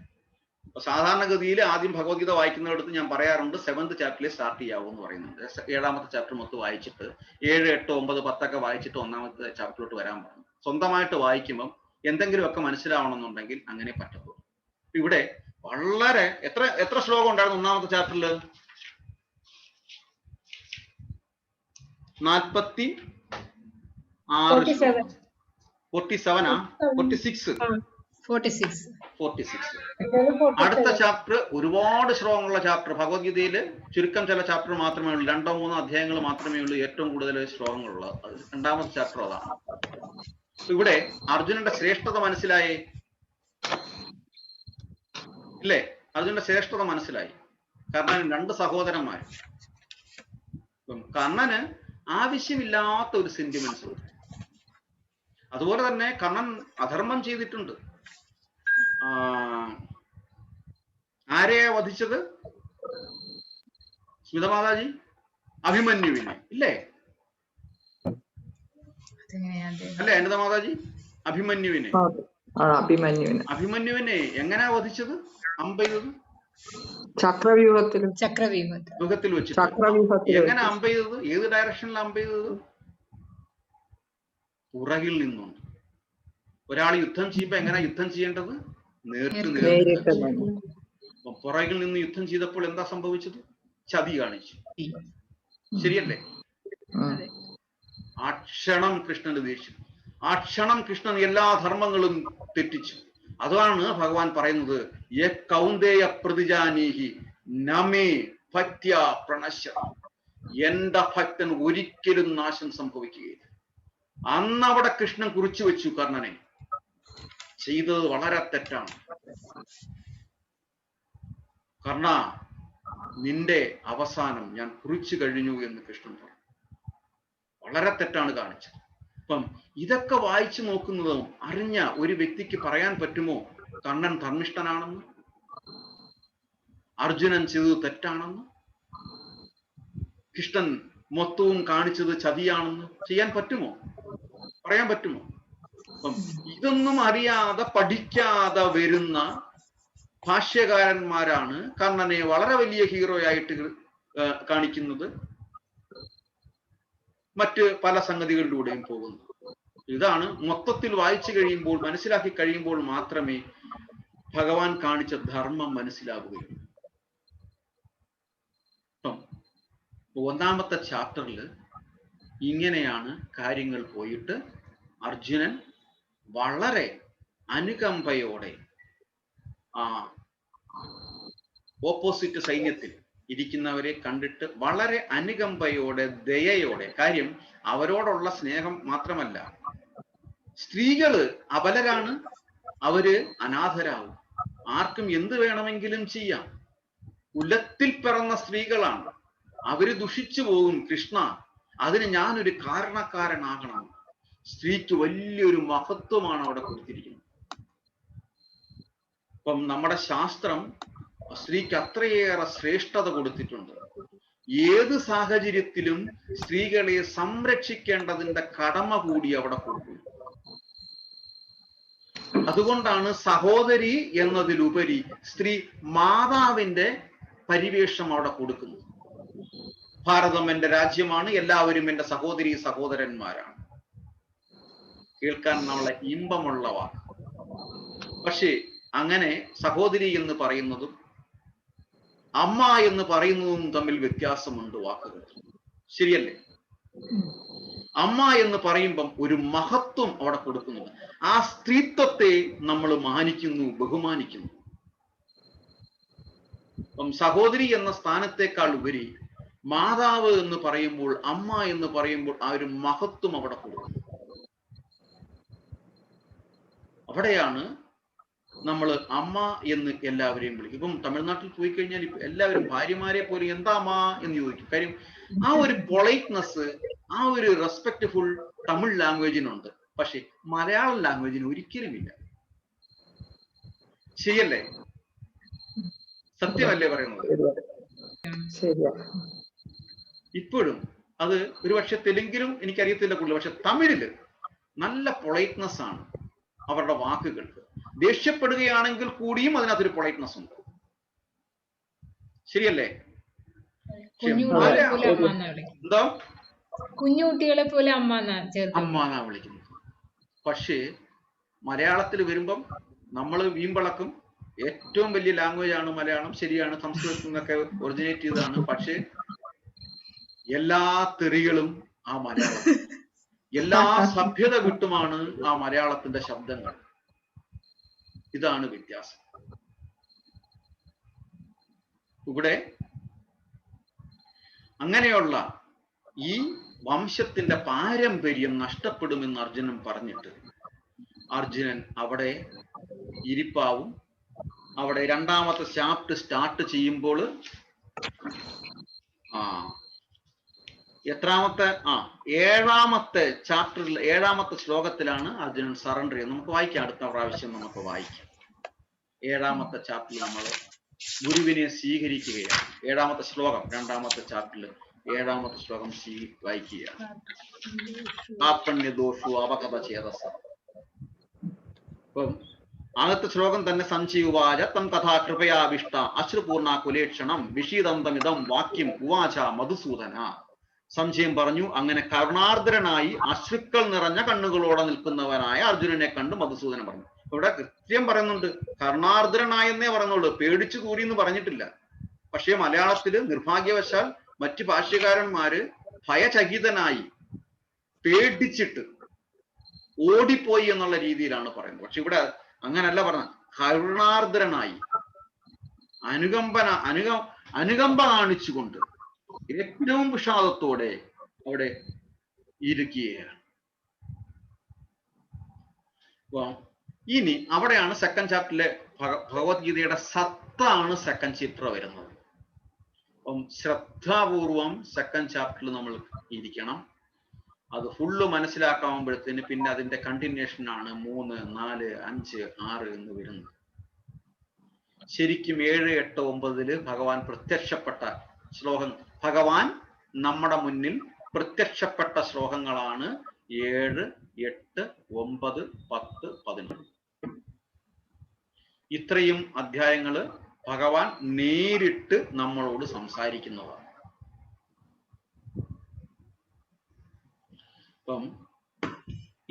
അപ്പൊ സാധാരണഗതിയിൽ ആദ്യം ഭഗവത്ഗീത വായിക്കുന്നിടത്ത് ഞാൻ പറയാറുണ്ട് 7th ചാപ്റ്ററിൽ സ്റ്റാർട്ട് ചെയ്യാവൂ എന്ന് പറയുന്നുണ്ട്. 7ാമത്തെ ചാപ്റ്റർ മൊത്തം വായിച്ചിട്ട് 7, 8, 9, 10 വായിച്ചിട്ട് 1ാമത്തെ ചാപ്റ്ററിലോട്ട് വരാൻ പറഞ്ഞു. സ്വന്തമായിട്ട് വായിക്കുമ്പം എന്തെങ്കിലുമൊക്കെ മനസ്സിലാവണമെന്നുണ്ടെങ്കിൽ അങ്ങനെ പറ്റത്തുള്ളൂ. ഇവിടെ വളരെ എത്ര ശ്ലോകം ഉണ്ടായിരുന്നു 1ാമത്തെ ചാപ്റ്ററിൽ? 46. 46. അടുത്ത ചാപ്റ്റർ ഒരുപാട് ശ്ലോകങ്ങളുള്ള ചാപ്റ്റർ. ഭഗവത്ഗീതയിൽ ചുരുക്കം ചില ചാപ്റ്റർ മാത്രമേ ഉള്ളൂ, 2 or 3 അധ്യായങ്ങൾ മാത്രമേ ഉള്ളൂ ഏറ്റവും കൂടുതൽ ശ്ലോകങ്ങളുള്ളത്. 2ാമത്തെ ചാപ്റ്റർ അതാണ്. ഇവിടെ അർജുനന്റെ ശ്രേഷ്ഠത മനസ്സിലായേ? ഇല്ലേ? അർജുനന്റെ ശ്രേഷ്ഠത മനസ്സിലായി. കർണന് 2 സഹോദരന്മാർ. കർണന് ആവശ്യമില്ലാത്ത ഒരു സെന്റിമെന്റ്സ് ഉണ്ട്. അതുപോലെ തന്നെ കർണൻ അധർമ്മം ചെയ്തിട്ടുണ്ട്. ആരെയാ വധിച്ചത്? സ്മിതമാതാജി, അഭിമന്യുവിനെ ഇല്ലേ? അല്ലേ അനിതമാതാജി? അഭിമന്യുവിനെ അഭിമന്യുവിനെ എങ്ങനെയാ വധിച്ചത്? അമ്പെയ്തത് ചക്രവ്യൂഹത്തിൽ വെച്ചിട്ട്. എങ്ങനെ അമ്പെയ്തത്? ഏത് ഡയറക്ഷനിൽ അമ്പെയ്തത്? പുറകിൽ നിന്നുണ്ട്. ഒരാൾ യുദ്ധം ചെയ്യുമ്പോ എങ്ങനെ യുദ്ധം ചെയ്യേണ്ടത്? നേരിട്ട്. പുറകിൽ നിന്ന് യുദ്ധം ചെയ്തപ്പോൾ എന്താ സംഭവിച്ചത്? ചതി കാണിച്ചു. ശരിയല്ലേ? ആ ക്ഷണം കൃഷ്ണന് ദേഷ്യം. ആ ക്ഷണം കൃഷ്ണൻ എല്ലാ ധർമ്മങ്ങളും തെറ്റിച്ചു. അതാണ് ഭഗവാൻ പറയുന്നത്, യ കൗന്ദേയ പ്രതിജാനീഹി നമേ ഭക്ത്യാ പ്രണശ്യതി. എന്റെ ഭക്തൻ ഒരിക്കലും നാശം സംഭവിക്കുകയില്ല. അന്ന് അവിടെ കൃഷ്ണൻ കുറിച്ചു വെച്ചു കർണനെ. ചെയ്തത് വളരെ തെറ്റാണ്. കർണ, നിന്റെ അവസാനം ഞാൻ കുറിച്ചു കഴിഞ്ഞു എന്ന് കൃഷ്ണൻ പറഞ്ഞു. വളരെ തെറ്റാണ് കാണിച്ചത്. അപ്പം ഇതൊക്കെ വായിച്ചു നോക്കുന്നതും അറിഞ്ഞ ഒരു വ്യക്തിക്ക് പറയാൻ പറ്റുമോ കർണൻ ധർമ്മിഷ്ഠനാണെന്ന്, അർജുനൻ ചെയ്തത് തെറ്റാണെന്ന്, കൃഷ്ണൻ മൊത്തവും കാണിച്ചത് ചതിയാണെന്ന് ചെയ്യാൻ പറ്റുമോ? പറയാൻ പറ്റുമോ? അപ്പം ഇതൊന്നും അറിയാതെ പഠിക്കാതെ വരുന്ന ഭാഷ്യകാരന്മാരാണ് കർണനെ വളരെ വലിയ ഹീറോയായിട്ട് കാണിക്കുന്നത്, മറ്റ് പല സംഗതികളിലൂടെയും പോകുന്നു. ഇതാണ് മൊത്തത്തിൽ വായിച്ചു കഴിയുമ്പോൾ, മനസ്സിലാക്കി കഴിയുമ്പോൾ മാത്രമേ ഭഗവാൻ കാണിച്ച ധർമ്മം മനസ്സിലാവുകയുള്ളൂ. ഇപ്പം ഒന്നാമത്തെ ചാപ്റ്ററിൽ ഇങ്ങനെയാണ് കാര്യങ്ങൾ പോയിട്ട് അർജുനൻ വളരെ അനുകമ്പയോടെ ഓപ്പോസിറ്റ് സൈന്യത്തിൽ ഇരിക്കുന്നവരെ കണ്ടിട്ട് വളരെ അനുകമ്പയോടെ, ദയയോടെ, കാര്യം അവരോടുള്ള സ്നേഹം മാത്രമല്ല, സ്ത്രീകള് അബലരാണ്, അവര് അനാഥരാകും, ആർക്കും എന്ത് വേണമെങ്കിലും ചെയ്യാം, കുലത്തിൽ പിറന്ന സ്ത്രീകളാണ്, അവര് ദുഷിച്ചു പോകും. കൃഷ്ണ, അതിന് ഞാനൊരു കാരണക്കാരനാകണം. സ്ത്രീക്ക് വലിയൊരു മഹത്വമാണ് അവിടെ കൊടുത്തിരിക്കുന്നത്. അപ്പം നമ്മുടെ ശാസ്ത്രം സ്ത്രീക്ക് അത്രയേറെ ശ്രേഷ്ഠത കൊടുത്തിട്ടുണ്ട്. ഏത് സാഹചര്യത്തിലും സ്ത്രീകളെ സംരക്ഷിക്കേണ്ടതിന്റെ കടമ കൂടി അവിടെ കൊടുക്കുന്നു. അതുകൊണ്ടാണ് സഹോദരി എന്നതിലുപരി സ്ത്രീ മാതാവിന്റെ പരിവേഷം അവിടെ കൊടുക്കുന്നത്. ഭാരതം എന്റെ രാജ്യമാണ്, എല്ലാവരും എന്റെ സഹോദരി സഹോദരന്മാരാണ്. കേൾക്കാൻ നമ്മളെ ഇമ്പമുള്ള വാക്ക്. പക്ഷേ അങ്ങനെ സഹോദരി എന്ന് പറയുന്നതും അമ്മ എന്ന് പറയുന്നതും തമ്മിൽ വ്യത്യാസമുണ്ട് വാക്കുകൾ. ശരിയല്ലേ? അമ്മ എന്ന് പറയുമ്പം ഒരു മഹത്വം അവിടെ കൊടുക്കുന്നുണ്ട്. ആ സ്ത്രീത്വത്തെ നമ്മൾ മാനിക്കുന്നു, ബഹുമാനിക്കുന്നു. അപ്പം സഹോദരി എന്ന സ്ഥാനത്തേക്കാൾ ഉപരി മാതാവ് എന്ന് പറയുമ്പോൾ, അമ്മ എന്ന് പറയുമ്പോൾ ആ ഒരു മഹത്വം അവിടെ കൊടുക്കുന്നു. അവിടെയാണ് നമ്മൾ അമ്മ എന്ന് എല്ലാവരെയും വിളിക്കും. ഇപ്പം തമിഴ്നാട്ടിൽ പോയി കഴിഞ്ഞാൽ ഇപ്പൊ എല്ലാവരും ഭാര്യമാരെ പോലും എന്താ അമ്മ എന്ന് ചോദിക്കും. കാര്യം ആ ഒരു പൊളൈറ്റ്നെസ്, ആ ഒരു റെസ്പെക്ട്ഫുൾ തമിഴ് ലാംഗ്വേജിനുണ്ട്, പക്ഷെ മലയാളം ലാംഗ്വേജിന് ഒരിക്കലുമില്ല. ശരിയല്ലേ? സത്യമല്ലേ പറയുന്നത്? ഇപ്പോഴും അത് ഒരുപക്ഷെ തെലുങ്കിലും എനിക്കറിയത്തില്ല കൂടുതൽ, പക്ഷെ തമിഴില് നല്ല പൊളൈറ്റ്നെസ് ആണ് അവരുടെ വാക്കുകൾക്ക്. ദേഷ്യപ്പെടുകയാണെങ്കിൽ കൂടിയും അതിനകത്തൊരു പൊളൈറ്റ്നെസ് ഉണ്ട്. ശരിയല്ലേ? എന്തോ കുഞ്ഞുകുട്ടികളെ പോലെ അമ്മ എന്നാ വിളിക്കുന്നത്. പക്ഷേ മലയാളത്തിൽ വരുമ്പം നമ്മൾ വീമ്പളക്കും. ഏറ്റവും വലിയ ലാംഗ്വേജ് ആണ് മലയാളം. ശരിയാണ്, സംസ്കൃതത്തിൽ നിന്നൊക്കെ ഒറിജിനേറ്റ് ചെയ്തതാണ്. പക്ഷേ എല്ലാ തെറികളും ആ മലയാളം, എല്ലാ സഭ്യത വിട്ടുമാണ് ആ മലയാളത്തിന്റെ ശബ്ദങ്ങൾ. ഇതാണ് വ്യത്യാസം. ഇവിടെ അങ്ങനെയുള്ള ഈ വംശത്തിന്റെ പാരമ്പര്യം നഷ്ടപ്പെടുമെന്ന് അർജുനൻ പറഞ്ഞിട്ട് അർജുനൻ അവിടെ ഇരിപ്പാവും. അവിടെ രണ്ടാമത്തെ ചാപ്റ്റർ സ്റ്റാർട്ട് ചെയ്യുമ്പോൾ ഏഴാമത്തെ ചാപ്റ്ററിൽ 7ാമത്തെ ശ്ലോകത്തിലാണ് അർജുനൻ സറണ്ടർ ചെയ്യുന്നത്. നമുക്ക് വായിക്കാം, അടുത്ത പ്രാവശ്യം നമുക്ക് വായിക്കാം. ഏഴാമത്തെ ചാപ്റ്ററിൽ നമ്മൾ ഗുരുവിനെ സ്വീകരിക്കുകയാണ്. ഏഴാമത്തെ ശ്ലോകം, രണ്ടാമത്തെ ചാപ്റ്ററിൽ ഏഴാമത്തെ ശ്ലോകം വായിക്കുകയാണ്. കാപ്പണ്യദോഷു അവകഥ ചേതസ. അപ്പം ആദ്യത്തെ ശ്ലോകം തന്നെ സംശയുവാച തം കഥാ കൃപയാവിഷ്ട അശ്രുപൂർണ കുലേക്ഷണം വിഷീദന്തമിതം വാക്യം ഉവാച മധുസൂദന. സംശയം പറഞ്ഞു. അങ്ങനെ കരുണാർദ്രനായി അശ്രുക്കൾ നിറഞ്ഞ കണ്ണുകളോടെ നിൽക്കുന്നവനായ അർജുനനെ കണ്ട് മധുസൂദനൻ പറഞ്ഞു. ഇവിടെ കൃത്യം പറയുന്നുണ്ട്, കരുണാർദ്രനായെന്നേ പറയുന്നുള്ളൂ, പേടിച്ചു കൂടി എന്ന് പറഞ്ഞിട്ടില്ല. പക്ഷേ മലയാളത്തില് നിർഭാഗ്യവശാൽ മറ്റു ഭാഷ്യകാരന്മാര് ഭയചകിതനായി, പേടിച്ചിട്ട് ഓടിപ്പോയി എന്നുള്ള രീതിയിലാണ് പറയുന്നത്. പക്ഷെ ഇവിടെ അങ്ങനല്ല പറഞ്ഞത്. കരുണാർദ്രനായി അനുകമ്പ കാണിച്ചുകൊണ്ട് ഏറ്റവും വിഷാദത്തോടെ അവിടെ ഇരിക്കുകയാണ്. ഇനി അവിടെയാണ് സെക്കൻഡ് ചാപ്റ്ററിലെ ഭഗവത്ഗീതയുടെ സത്താണ് സെക്കൻഡ് ചാപ്റ്റർ വരുന്നത്. അപ്പം ശ്രദ്ധാപൂർവം സെക്കൻഡ് ചാപ്റ്ററിൽ നമ്മൾ ഇരിക്കണം. അത് ഫുള്ള് മനസ്സിലാക്കാവുമ്പോഴത്തേന് പിന്നെ അതിന്റെ കണ്ടിന്യൂഷൻ ആണ് 3, 4, 5, 6 എന്ന് വരുന്നത്. ശരിക്കും 7, 8, 9 ഭഗവാൻ പ്രത്യക്ഷപ്പെട്ട ശ്ലോകം, ഭഗവാൻ നമ്മുടെ മുന്നിൽ പ്രത്യക്ഷപ്പെട്ട ശ്ലോകങ്ങളാണ് 7, 8, 9, 10, 11. ഇത്രയും അധ്യായങ്ങള് ഭഗവാൻ നേരിട്ട് നമ്മളോട് സംസാരിക്കുന്നതാണ്. അപ്പം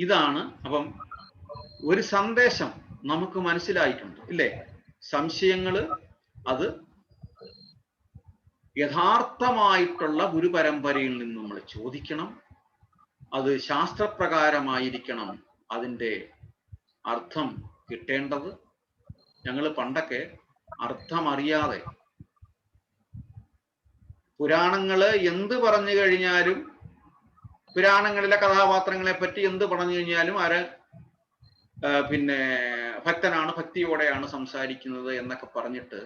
ഇതാണ്. അപ്പം ഒരു സന്ദേശം നമുക്ക് മനസ്സിലായിട്ടുണ്ട് ഇല്ലേ? സംശയങ്ങള് അത് യഥാർത്ഥമായിട്ടുള്ള ഗുരുപരമ്പരയിൽ നിന്ന് നമ്മൾ ചോദിക്കണം. അത് ശാസ്ത്രപ്രകാരമായിരിക്കണം അതിൻ്റെ അർത്ഥം കിട്ടേണ്ടത്. ഞങ്ങൾ പണ്ടൊക്കെ അർത്ഥമറിയാതെ പുരാണങ്ങള് എന്ത് പറഞ്ഞു കഴിഞ്ഞാലും, പുരാണങ്ങളിലെ കഥാപാത്രങ്ങളെ പറ്റി എന്ത് പറഞ്ഞു കഴിഞ്ഞാലും പിന്നെ ഭക്തനാണ്, ഭക്തിയോടെയാണ് സംസാരിക്കുന്നത് എന്നൊക്കെ പറഞ്ഞിട്ട്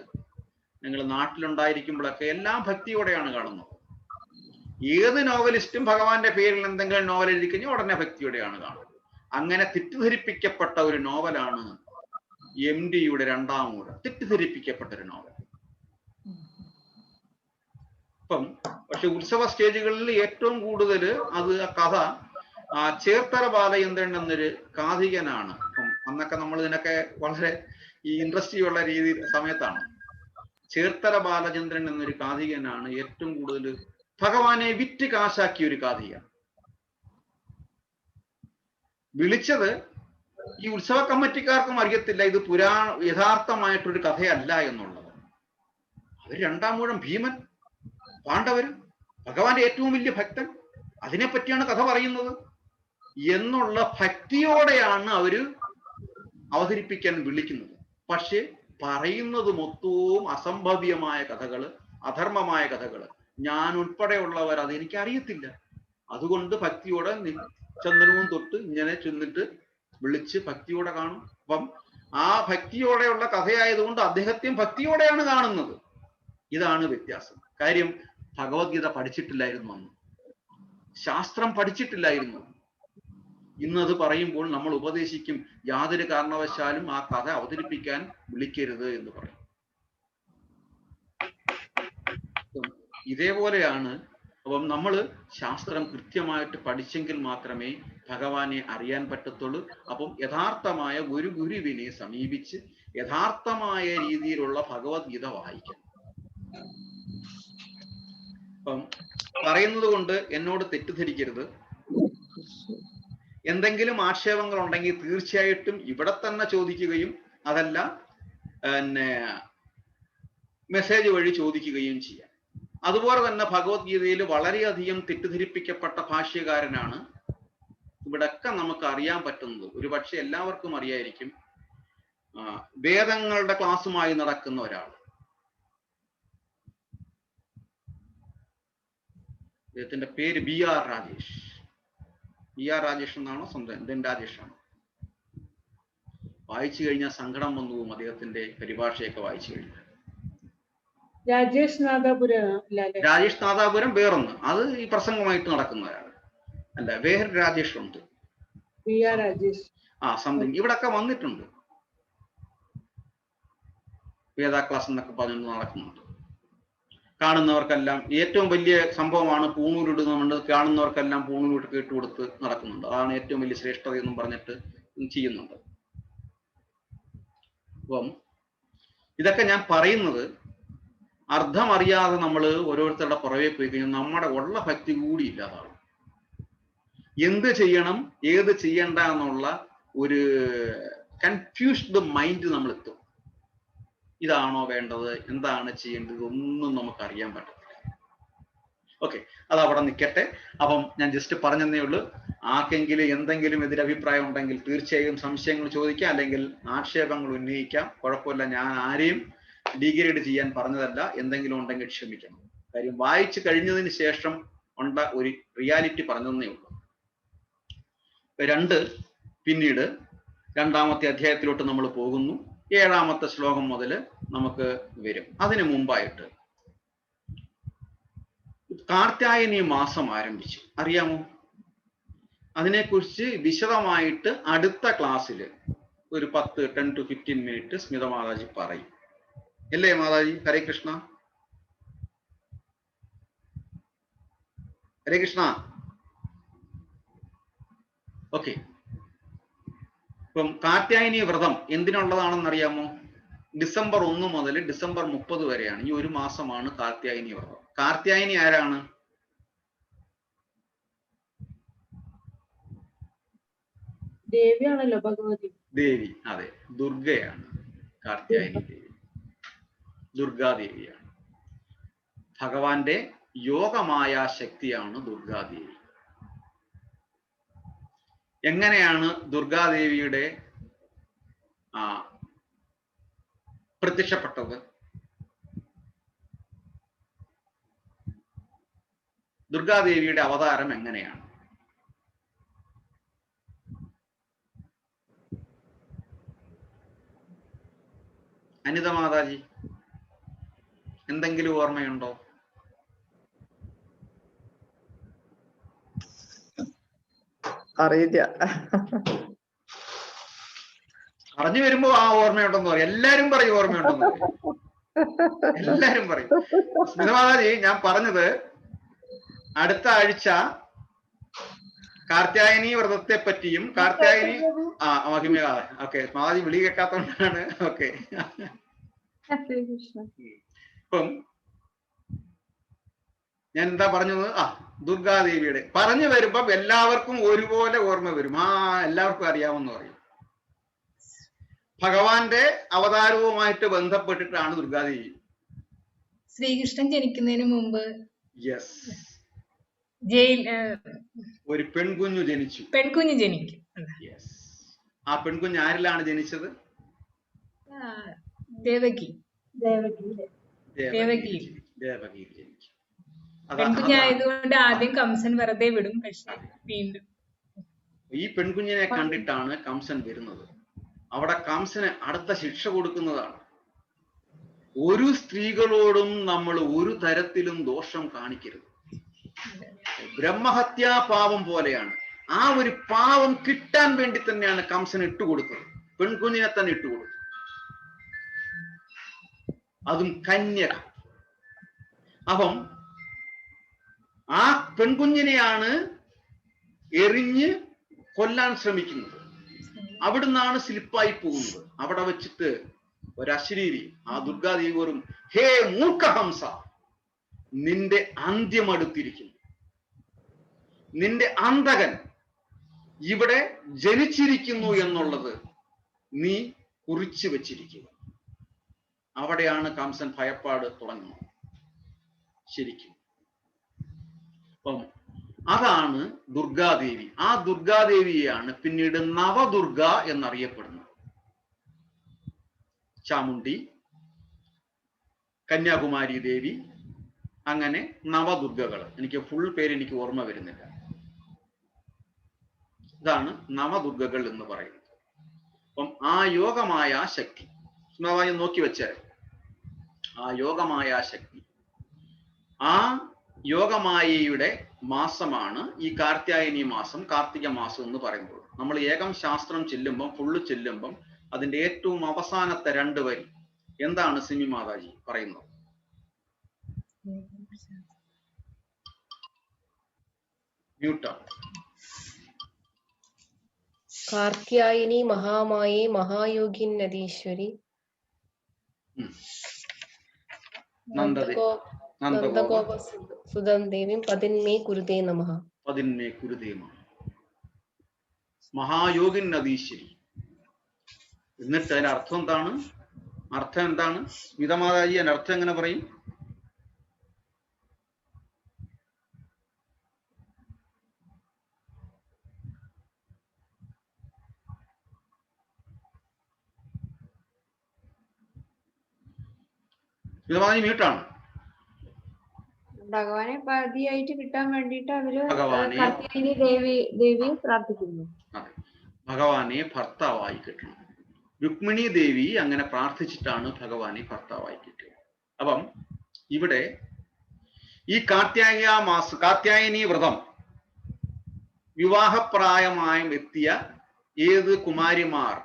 ഞങ്ങൾ നാട്ടിലുണ്ടായിരിക്കുമ്പോഴൊക്കെ എല്ലാം ഭക്തിയോടെയാണ് കാണുന്നത്. ഏത് നോവലിസ്റ്റും ഭഗവാന്റെ പേരിൽ എന്തെങ്കിലും നോവൽ എഴുതി കഴിഞ്ഞാൽ ഉടനെ ഭക്തിയോടെയാണ് കാണുന്നത്. അങ്ങനെ തെറ്റിദ്ധരിപ്പിക്കപ്പെട്ട ഒരു നോവലാണ് MDയുടെ രണ്ടാം ഊഴം. തെറ്റിദ്ധരിപ്പിക്കപ്പെട്ട ഒരു നോവൽ. പക്ഷെ ഉത്സവ സ്റ്റേജുകളിൽ ഏറ്റവും കൂടുതൽ അത് കഥ ചേർത്തല ബാലചന്ദ്രൻ എന്നൊരു കാഥികനാണ്. അന്നൊക്കെ നമ്മൾ ഇതിനൊക്കെ വളരെ ഈ ഇൻട്രസ്റ്റി ഉള്ള രീതി സമയത്താണ്. ചേർത്തല ബാലചന്ദ്രൻ എന്നൊരു കാഥികനാണ് ഏറ്റവും കൂടുതൽ ഭഗവാനെ വിറ്റ് കാശാക്കിയ ഒരു കാഥിക. വിളിച്ചത് ഈ ഉത്സവ കമ്മിറ്റിക്കാർക്കും അറിയത്തില്ല ഇത് യഥാർത്ഥമായിട്ടൊരു കഥയല്ല എന്നുള്ളത്. അവർ രണ്ടാം ഊഴം ഭീമൻ, പാണ്ഡവരും, ഭഗവാന്റെ ഏറ്റവും വലിയ ഭക്തൻ, അതിനെപ്പറ്റിയാണ് കഥ പറയുന്നത് എന്നുള്ള ഭക്തിയോടെയാണ് അവര് അവതരിപ്പിക്കാൻ വിളിക്കുന്നത്. പക്ഷെ പറയുന്നത് മൊത്തവും അസംഭവ്യമായ കഥകള്, അധർമ്മമായ കഥകള്. ഞാൻ ഉൾപ്പെടെയുള്ളവർ അതെനിക്ക് അറിയത്തില്ല. അതുകൊണ്ട് ഭക്തിയോടെ ചന്ദനവും തൊട്ട് ഇങ്ങനെ ചെന്നിട്ട് വിളിച്ച് ഭക്തിയോടെ കാണും. അപ്പം ആ ഭക്തിയോടെയുള്ള കഥയായതുകൊണ്ട് അദ്ദേഹത്തെയും ഭക്തിയോടെയാണ് കാണുന്നത്. ഇതാണ് വ്യത്യാസം. കാര്യം ഭഗവത്ഗീത പഠിച്ചിട്ടില്ലായിരുന്നു അന്ന്, ശാസ്ത്രം പഠിച്ചിട്ടില്ലായിരുന്നു. ഇന്നത് പറയുമ്പോൾ നമ്മൾ ഉപദേശിക്കും, യാതൊരു കാരണവശാലും ആ കഥ അവതരിപ്പിക്കാൻ വിളിക്കരുത് എന്ന് പറയും. ഇതേപോലെയാണ്. അപ്പം നമ്മൾ ശാസ്ത്രം കൃത്യമായിട്ട് പഠിച്ചെങ്കിൽ മാത്രമേ ഭഗവാനെ അറിയാൻ പറ്റത്തുള്ളൂ. അപ്പം യഥാർത്ഥമായ ഒരു ഗുരുവിനെ സമീപിച്ച് യഥാർത്ഥമായ രീതിയിലുള്ള ഭഗവത്ഗീത വായിക്കണം. അപ്പം പറയുന്നത് കൊണ്ട് എന്നോട് തെറ്റിദ്ധരിക്കരുത്. എന്തെങ്കിലും ആക്ഷേപങ്ങൾ ഉണ്ടെങ്കിൽ തീർച്ചയായിട്ടും ഇവിടെ തന്നെ ചോദിക്കുകയും അതല്ല മെസ്സേജ് വഴി ചോദിക്കുകയും ചെയ്യാം. അതുപോലെ തന്നെ ഭഗവത്ഗീതയിൽ വളരെയധികം തെറ്റിദ്ധരിപ്പിക്കപ്പെട്ട ഭാഷ്യകാരനാണ്. ഇവിടൊക്കെ നമുക്ക് അറിയാൻ പറ്റുന്നത്, ഒരു പക്ഷെ എല്ലാവർക്കും അറിയായിരിക്കും, വേദങ്ങളുടെ ക്ലാസ്സുമായി നടക്കുന്ന ഒരാൾ. അദ്ദേഹത്തിന്റെ പേര് BR രാജേഷ്. BR രാജേഷ് എന്നാണോ സ്വന്തം? ദെൻ രാജേഷാണ്. വായിച്ചു കഴിഞ്ഞാൽ സങ്കടം വന്നു പോകും അദ്ദേഹത്തിന്റെ പരിഭാഷയൊക്കെ വായിച്ചു കഴിഞ്ഞാൽ. രാജേഷ് നാദാപുരം വേറൊന്ന്, അത് ഈ പ്രസംഗമായിട്ട് നടക്കുന്നവരാണ്. അല്ല, വേറെ രാജേഷ് ഉണ്ട്, സംതിങ് ഇവിടൊക്കെ വന്നിട്ടുണ്ട്. വേദ ക്ലാസ് എന്നൊക്കെ പറഞ്ഞുകൊണ്ട് നടക്കുന്നുണ്ട്. കാണുന്നവർക്കെല്ലാം ഏറ്റവും വലിയ സംഭവമാണ് പൂണൂരിടുന്നുണ്ട്. കാണുന്നവർക്കെല്ലാം പൂണൂരിട്ട് ഇട്ടുകൊടുത്ത് നടക്കുന്നുണ്ട്. അതാണ് ഏറ്റവും വലിയ ശ്രേഷ്ഠത എന്നും പറഞ്ഞിട്ട് ചെയ്യുന്നുണ്ട്. അപ്പം ഇതൊക്കെ ഞാൻ പറയുന്നത് അർത്ഥമറിയാതെ നമ്മൾ ഓരോരുത്തരുടെ പുറകെ പോയി കഴിഞ്ഞാൽ നമ്മുടെ ഉള്ള ഭക്തി കൂടി ഇല്ലാതാവും. എന്ത് ചെയ്യണം ഏത് ചെയ്യണ്ട എന്നുള്ള ഒരു കൺഫ്യൂസ്ഡ് മൈൻഡ് നമ്മൾ എത്തും. ഇതാണോ വേണ്ടത്, എന്താണ് ചെയ്യേണ്ടത്, ഒന്നും നമുക്ക് അറിയാൻ പറ്റത്തില്ല. ഓക്കെ, അത് അവിടെ നിൽക്കട്ടെ. അപ്പം ഞാൻ ജസ്റ്റ് പറഞ്ഞതേ ഉള്ളൂ. ആർക്കെങ്കിലും എന്തെങ്കിലും എതിരഭിപ്രായം ഉണ്ടെങ്കിൽ തീർച്ചയായും സംശയങ്ങൾ ചോദിക്കാം, അല്ലെങ്കിൽ ആക്ഷേപങ്ങൾ ഉന്നയിക്കാം. കുഴപ്പമില്ല, ഞാൻ ആരെയും ഡിഗ്രേഡ് ചെയ്യാൻ പറഞ്ഞതല്ല. എന്തെങ്കിലും ഉണ്ടെങ്കിൽ ക്ഷമിക്കണം. കാര്യം വായിച്ചു കഴിഞ്ഞതിന് ശേഷം ഉണ്ട ഒരു റിയാലിറ്റി പറഞ്ഞതേ ഉള്ളൂ. പിന്നീട് 2-ാമത്തെ അധ്യായത്തിലോട്ട് നമ്മൾ പോകുന്നു. 7-ാമത്തെ ശ്ലോകം മുതൽ നമുക്ക് വരും. അതിനു മുമ്പായിട്ട് കാർത്യായനി മാസം ആരംഭിച്ചു, അറിയാമോ? അതിനെക്കുറിച്ച് വിശദമായിട്ട് അടുത്ത ക്ലാസ്സിൽ ഒരു 10 to 15 മിനിറ്റ് സ്മിത മാതാജി പറയും. അല്ലേ മാതാജി? ഹരേ കൃഷ്ണ. ഹരേ കൃഷ്ണ. ഓക്കെ. ഇപ്പം കാർത്യായനി വ്രതം എന്തിനുള്ളതാണെന്ന് അറിയാമോ? ഡിസംബർ 1 മുതൽ ഡിസംബർ 30 വരെയാണ്. ഈ ഒരു മാസമാണ് കാർത്യായനി വ്രതം. കാർത്യായനി ആരാണ്? ദേവിയാണല്ലോ, ഭഗവതി ദേവി. അതെ, ദുർഗയാണ് കാർത്യായനി ദേവി. ദുർഗാദേവിയാണ്. ഭഗവാന്റെ യോഗമായ ശക്തിയാണ് ദുർഗാദേവി. എങ്ങനെയാണ് ദുർഗാദേവിയുടെ പ്രത്യക്ഷപ്പെട്ടത്? ദുർഗാദേവിയുടെ അവതാരം എങ്ങനെയാണ്? അനിത മാതാജി, എന്തെങ്കിലും ഓർമ്മയുണ്ടോ? അറിയില്ല. പറഞ്ഞു വരുമ്പോ ആ ഓർമ്മയുണ്ടെന്ന് പറയും. എല്ലാരും പറയും ഓർമ്മയുണ്ടെന്ന് പറയും. എല്ലാരും പറയും. സ്മിത മാതാജി, ഞാൻ പറഞ്ഞത് അടുത്ത ആഴ്ച കാർത്യായനി വ്രതത്തെ പറ്റിയും കാർത്യായനി മഹിമ. ഓക്കെ, മാതാജി വിളി കേൾക്കാത്തോണ്ടാണ്. ഓക്കെ. ഇപ്പം ഞാൻ എന്താ പറഞ്ഞത്? ദുർഗാദേവിയുടെ പറഞ്ഞു വരുമ്പോ എല്ലാവർക്കും ഒരുപോലെ ഓർമ്മ വരും. എല്ലാവർക്കും അറിയാമെന്ന് പറയും. ഭഗവാന്റെ അവതാരവുമായിട്ട് ബന്ധപ്പെട്ടിട്ടാണ് ദുർഗാദേവി. ശ്രീകൃഷ്ണൻ ജനിക്കുന്നതിന് മുമ്പ് യെസ്, ഒരു പെൺകുഞ്ഞു ജനിച്ചു. ജനിക്കും. യെസ്. ആ പെൺകുഞ്ഞ് ആരിലാണ് ജനിച്ചത്? ദേവകി. ദേവകിയിൽ ജനിച്ചു. പെൺകുഞ്ഞായതുകൊണ്ട് ആദ്യം കംസൻ വെറുതെ വിടും, പക്ഷെ വീണ്ടും ഈ പെൺകുഞ്ഞിനെ കണ്ടിട്ടാണ് കംസൻ വരുന്നത്. അവിടെ കംസന് അടുത്ത ശിക്ഷ കൊടുക്കുന്നതാണ്. ഒരു സ്ത്രീകളോടും നമ്മൾ ഒരു തരത്തിലും ദോഷം കാണിക്കരുത്. ബ്രഹ്മഹത്യാ പാവം പോലെയാണ്. ആ ഒരു പാവം കിട്ടാൻ വേണ്ടി തന്നെയാണ് കംസൻ ഇട്ടുകൊടുത്തത്. പെൺകുഞ്ഞിനെ തന്നെ ഇട്ടുകൊടുത്തു, അതും കന്യക. അപ്പം ആ പെൺകുഞ്ഞിനെയാണ് എറിഞ്ഞ് കൊല്ലാൻ ശ്രമിക്കുന്നത്. അവിടുന്നാണ് സ്ലിപ്പായി പോകുന്നത്. അവിടെ വെച്ചിട്ട് ഒരശരീരി ആ ദുർഗാദേവി വരും, ഹേ മൂർഖഹംസ, നിന്റെ അന്ത്യം അടുത്തിരിക്കുന്നു. നിന്റെ അന്തകൻ ഇവിടെ ജനിച്ചിരിക്കുന്നു എന്നുള്ളത് നീ കുറിച്ചു വെച്ചിരിക്കുക. അവിടെയാണ് കംസൻ ഭയപ്പാട് തുടങ്ങുന്നത് ശരിക്കും. അപ്പം അതാണ് ദുർഗാദേവി. ആ ദുർഗാദേവിയെയാണ് പിന്നീട് നവദുർഗ എന്നറിയപ്പെടുന്നത്. ചാമുണ്ഡി, കന്യാകുമാരി ദേവി, അങ്ങനെ നവദുർഗകൾ. എനിക്ക് ഫുൾ പേര് എനിക്ക് ഓർമ്മ വരുന്നില്ല. ഇതാണ് നവദുർഗകൾ എന്ന് പറയുന്നത്. അപ്പം ആ യോഗമായ ശക്തി നോക്കി വെച്ചാൽ, ആ യോഗമായ ശക്തി, ആ യോഗമായയുടെ മാസമാണ് ഈ കാർത്യായനി മാസം, കാർത്തിക മാസം എന്ന് പറയുമ്പോൾ. നമ്മൾ ഏകം ശാസ്ത്രം ചെല്ലുമ്പം, ഫുള്ള് ചെല്ലുമ്പം അതിന്റെ ഏറ്റവും അവസാനത്തെ 2 വരി എന്താണ് സിമി മാതാജി പറയുന്നത്? മ്യൂട്ടാണ്. കാർത്യായനി മഹാമായേ മഹായോഗിൻ നദീശ്വരി നന്ദഗോപ സുതം ദേവീം പതിന്മേ കുരുതേ നമഃ. പതിന്മേ കുരുതേ നമഃ. മഹായോഗിൻ നദീശ്വരി. എന്നിട്ട് അതിന്റെ അർത്ഥം എന്താണ്? അർത്ഥം എന്താണ്? സ്മിതമാതാജി അതിന്റെ അർത്ഥം എങ്ങനെ പറയും? സ്മിതമാതാജി മ്യൂട്ടാണ്. ഭഗവാനെ പതിയായിട്ട് കിട്ടാൻ വേണ്ടിയിട്ട് അവര് ഭഗവാനെ കാർത്യായനി ദേവിയെ പ്രാർത്ഥിക്കുന്നു. അതെ, ഭഗവാനെ ഭർത്താവായി കിട്ടണം. രുക്മിണി ദേവി അങ്ങനെ പ്രാർത്ഥിച്ചിട്ടാണ് ഭഗവാനെ ഭർത്താവായി കിട്ടിയത്. അപ്പം ഇവിടെ ഈ കാർത്യായനി വ്രതം വിവാഹപ്രായമായും എത്തിയ ഏത് കുമാരിമാർ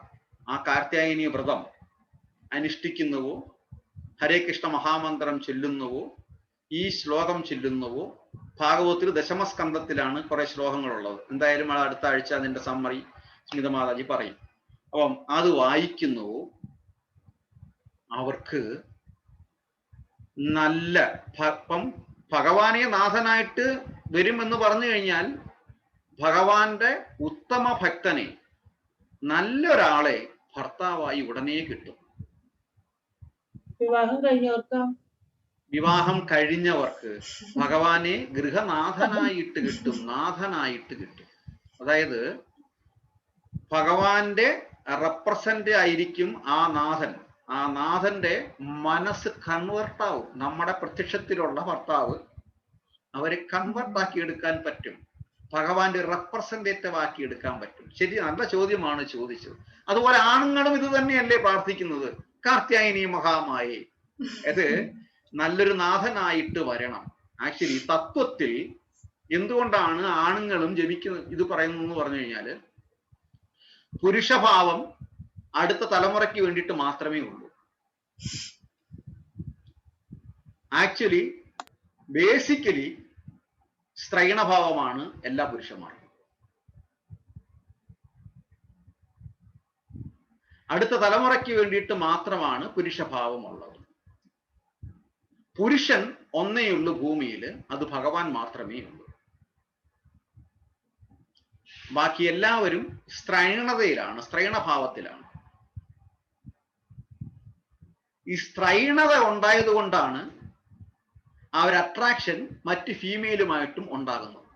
ആ കാർത്യായനി വ്രതം അനുഷ്ഠിക്കുന്നുവോ, ഹരേ കൃഷ്ണ മഹാമന്ത്രം ചൊല്ലുന്നുവോ, ഈ ശ്ലോകം ചൊല്ലുന്നുവോ, ഭാഗവതത്തിൽ ദശമസ്കന്ധത്തിലാണ് കുറെ ശ്ലോകങ്ങളുള്ളത്. എന്തായാലും അടുത്ത ആഴ്ച അതിന്റെ സമ്മറി സ്മിതമാതാജി പറയും. അപ്പം അത് വായിക്കുന്നുവോ അവർക്ക് നല്ല ഇപ്പം ഭഗവാനെ നാഥനായിട്ട് വരുമെന്ന് പറഞ്ഞു കഴിഞ്ഞാൽ ഭഗവാന്റെ ഉത്തമ ഭക്തനെ, നല്ലൊരാളെ ഭർത്താവായി ഉടനെ കിട്ടും. വിവാഹം കഴിഞ്ഞവർക്ക് ഭഗവാനെ ഗൃഹനാഥനായിട്ട് കിട്ടും, നാഥനായിട്ട് കിട്ടും. അതായത് ഭഗവാന്റെ റെപ്രസെന്റ് ആയിരിക്കും ആ നാഥൻ. ആ നാഥന്റെ മനസ്സ് കൺവേർട്ടാവും. നമ്മുടെ പ്രത്യക്ഷത്തിലുള്ള ഭർത്താവ് അവരെ കൺവേർട്ട് ആക്കി എടുക്കാൻ പറ്റും, ഭഗവാന്റെ റെപ്രസെന്റേറ്റീവ് ആക്കി എടുക്കാൻ പറ്റും. ശരി, നല്ല ചോദ്യമാണ് ചോദിച്ചത്. അതുപോലെ ആണുങ്ങളും ഇത് തന്നെയല്ലേ പ്രാർത്ഥിക്കുന്നത്? കാർത്യായനി മഹാമായേ, അത് നല്ലൊരു നാഥനായിട്ട് വരണം. ആക്ച്വലി തത്വത്തിൽ എന്തുകൊണ്ടാണ് ആണുങ്ങളും ജപിക്കുന്നത് ഇത് പറയുന്നതെന്ന് പറഞ്ഞു കഴിഞ്ഞാല് പുരുഷഭാവം അടുത്ത തലമുറയ്ക്ക് വേണ്ടിയിട്ട് മാത്രമേ ഉള്ളൂ. ആക്ച്വലി ബേസിക്കലി സ്ത്രൈണഭാവമാണ് എല്ലാ പുരുഷന്മാർക്കും. അടുത്ത തലമുറയ്ക്ക് വേണ്ടിയിട്ട് മാത്രമാണ് പുരുഷഭാവമുള്ളത്. പുരുഷൻ ഒന്നേയുള്ളൂ ഭൂമിയിൽ, അത് ഭഗവാൻ മാത്രമേ ഉള്ളൂ. ബാക്കി എല്ലാവരും സ്ത്രൈണതയിലാണ്, സ്ത്രൈണഭാവത്തിലാണ്. ഈ സ്ത്രൈണത ഉണ്ടായത് കൊണ്ടാണ് ആ ഒരു അട്രാക്ഷൻ മറ്റ് ഫീമെയിലുമായിട്ടും ഉണ്ടാകുന്നത്.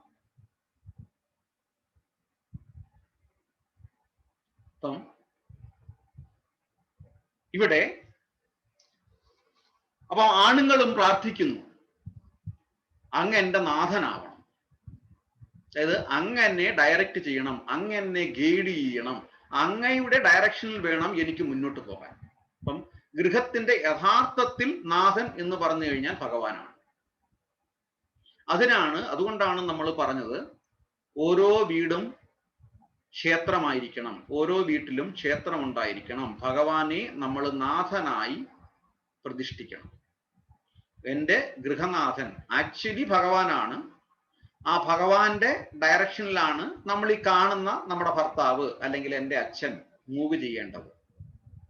അപ്പം ഇവിടെ അപ്പൊ ആണുങ്ങളും പ്രാർത്ഥിക്കുന്നു, അങ്ങ് എൻ്റെ നാഥനാവണം. അതായത് അങ്ങ് എന്നെ ഡയറക്റ്റ് ചെയ്യണം, അങ്ങ് എന്നെ ഗൈഡ് ചെയ്യണം, അങ്ങയുടെ ഡയറക്ഷനിൽ വേണം എനിക്ക് മുന്നോട്ട് പോകാൻ. അപ്പം ഗൃഹത്തിന്റെ യഥാർത്ഥത്തിൽ നാഥൻ എന്ന് പറഞ്ഞു കഴിഞ്ഞാൽ ഭഗവാനാണ്. അതുകൊണ്ടാണ് നമ്മൾ പറഞ്ഞത് ഓരോ വീടും ക്ഷേത്രമായിരിക്കണം, ഓരോ വീട്ടിലും ക്ഷേത്രം ഉണ്ടായിരിക്കണം. ഭഗവാനെ നമ്മൾ നാഥനായി പ്രതിഷ്ഠിക്കണം. എൻ്റെ ഗൃഹനാഥൻ ആക്ച്വലി ഭഗവാനാണ്. ആ ഭഗവാന്റെ ഡയറക്ഷനിലാണ് നമ്മൾ ഈ കാണുന്ന നമ്മുടെ ഭർത്താവ് അല്ലെങ്കിൽ എൻ്റെ അച്ഛൻ മൂവ് ചെയ്യേണ്ടത്,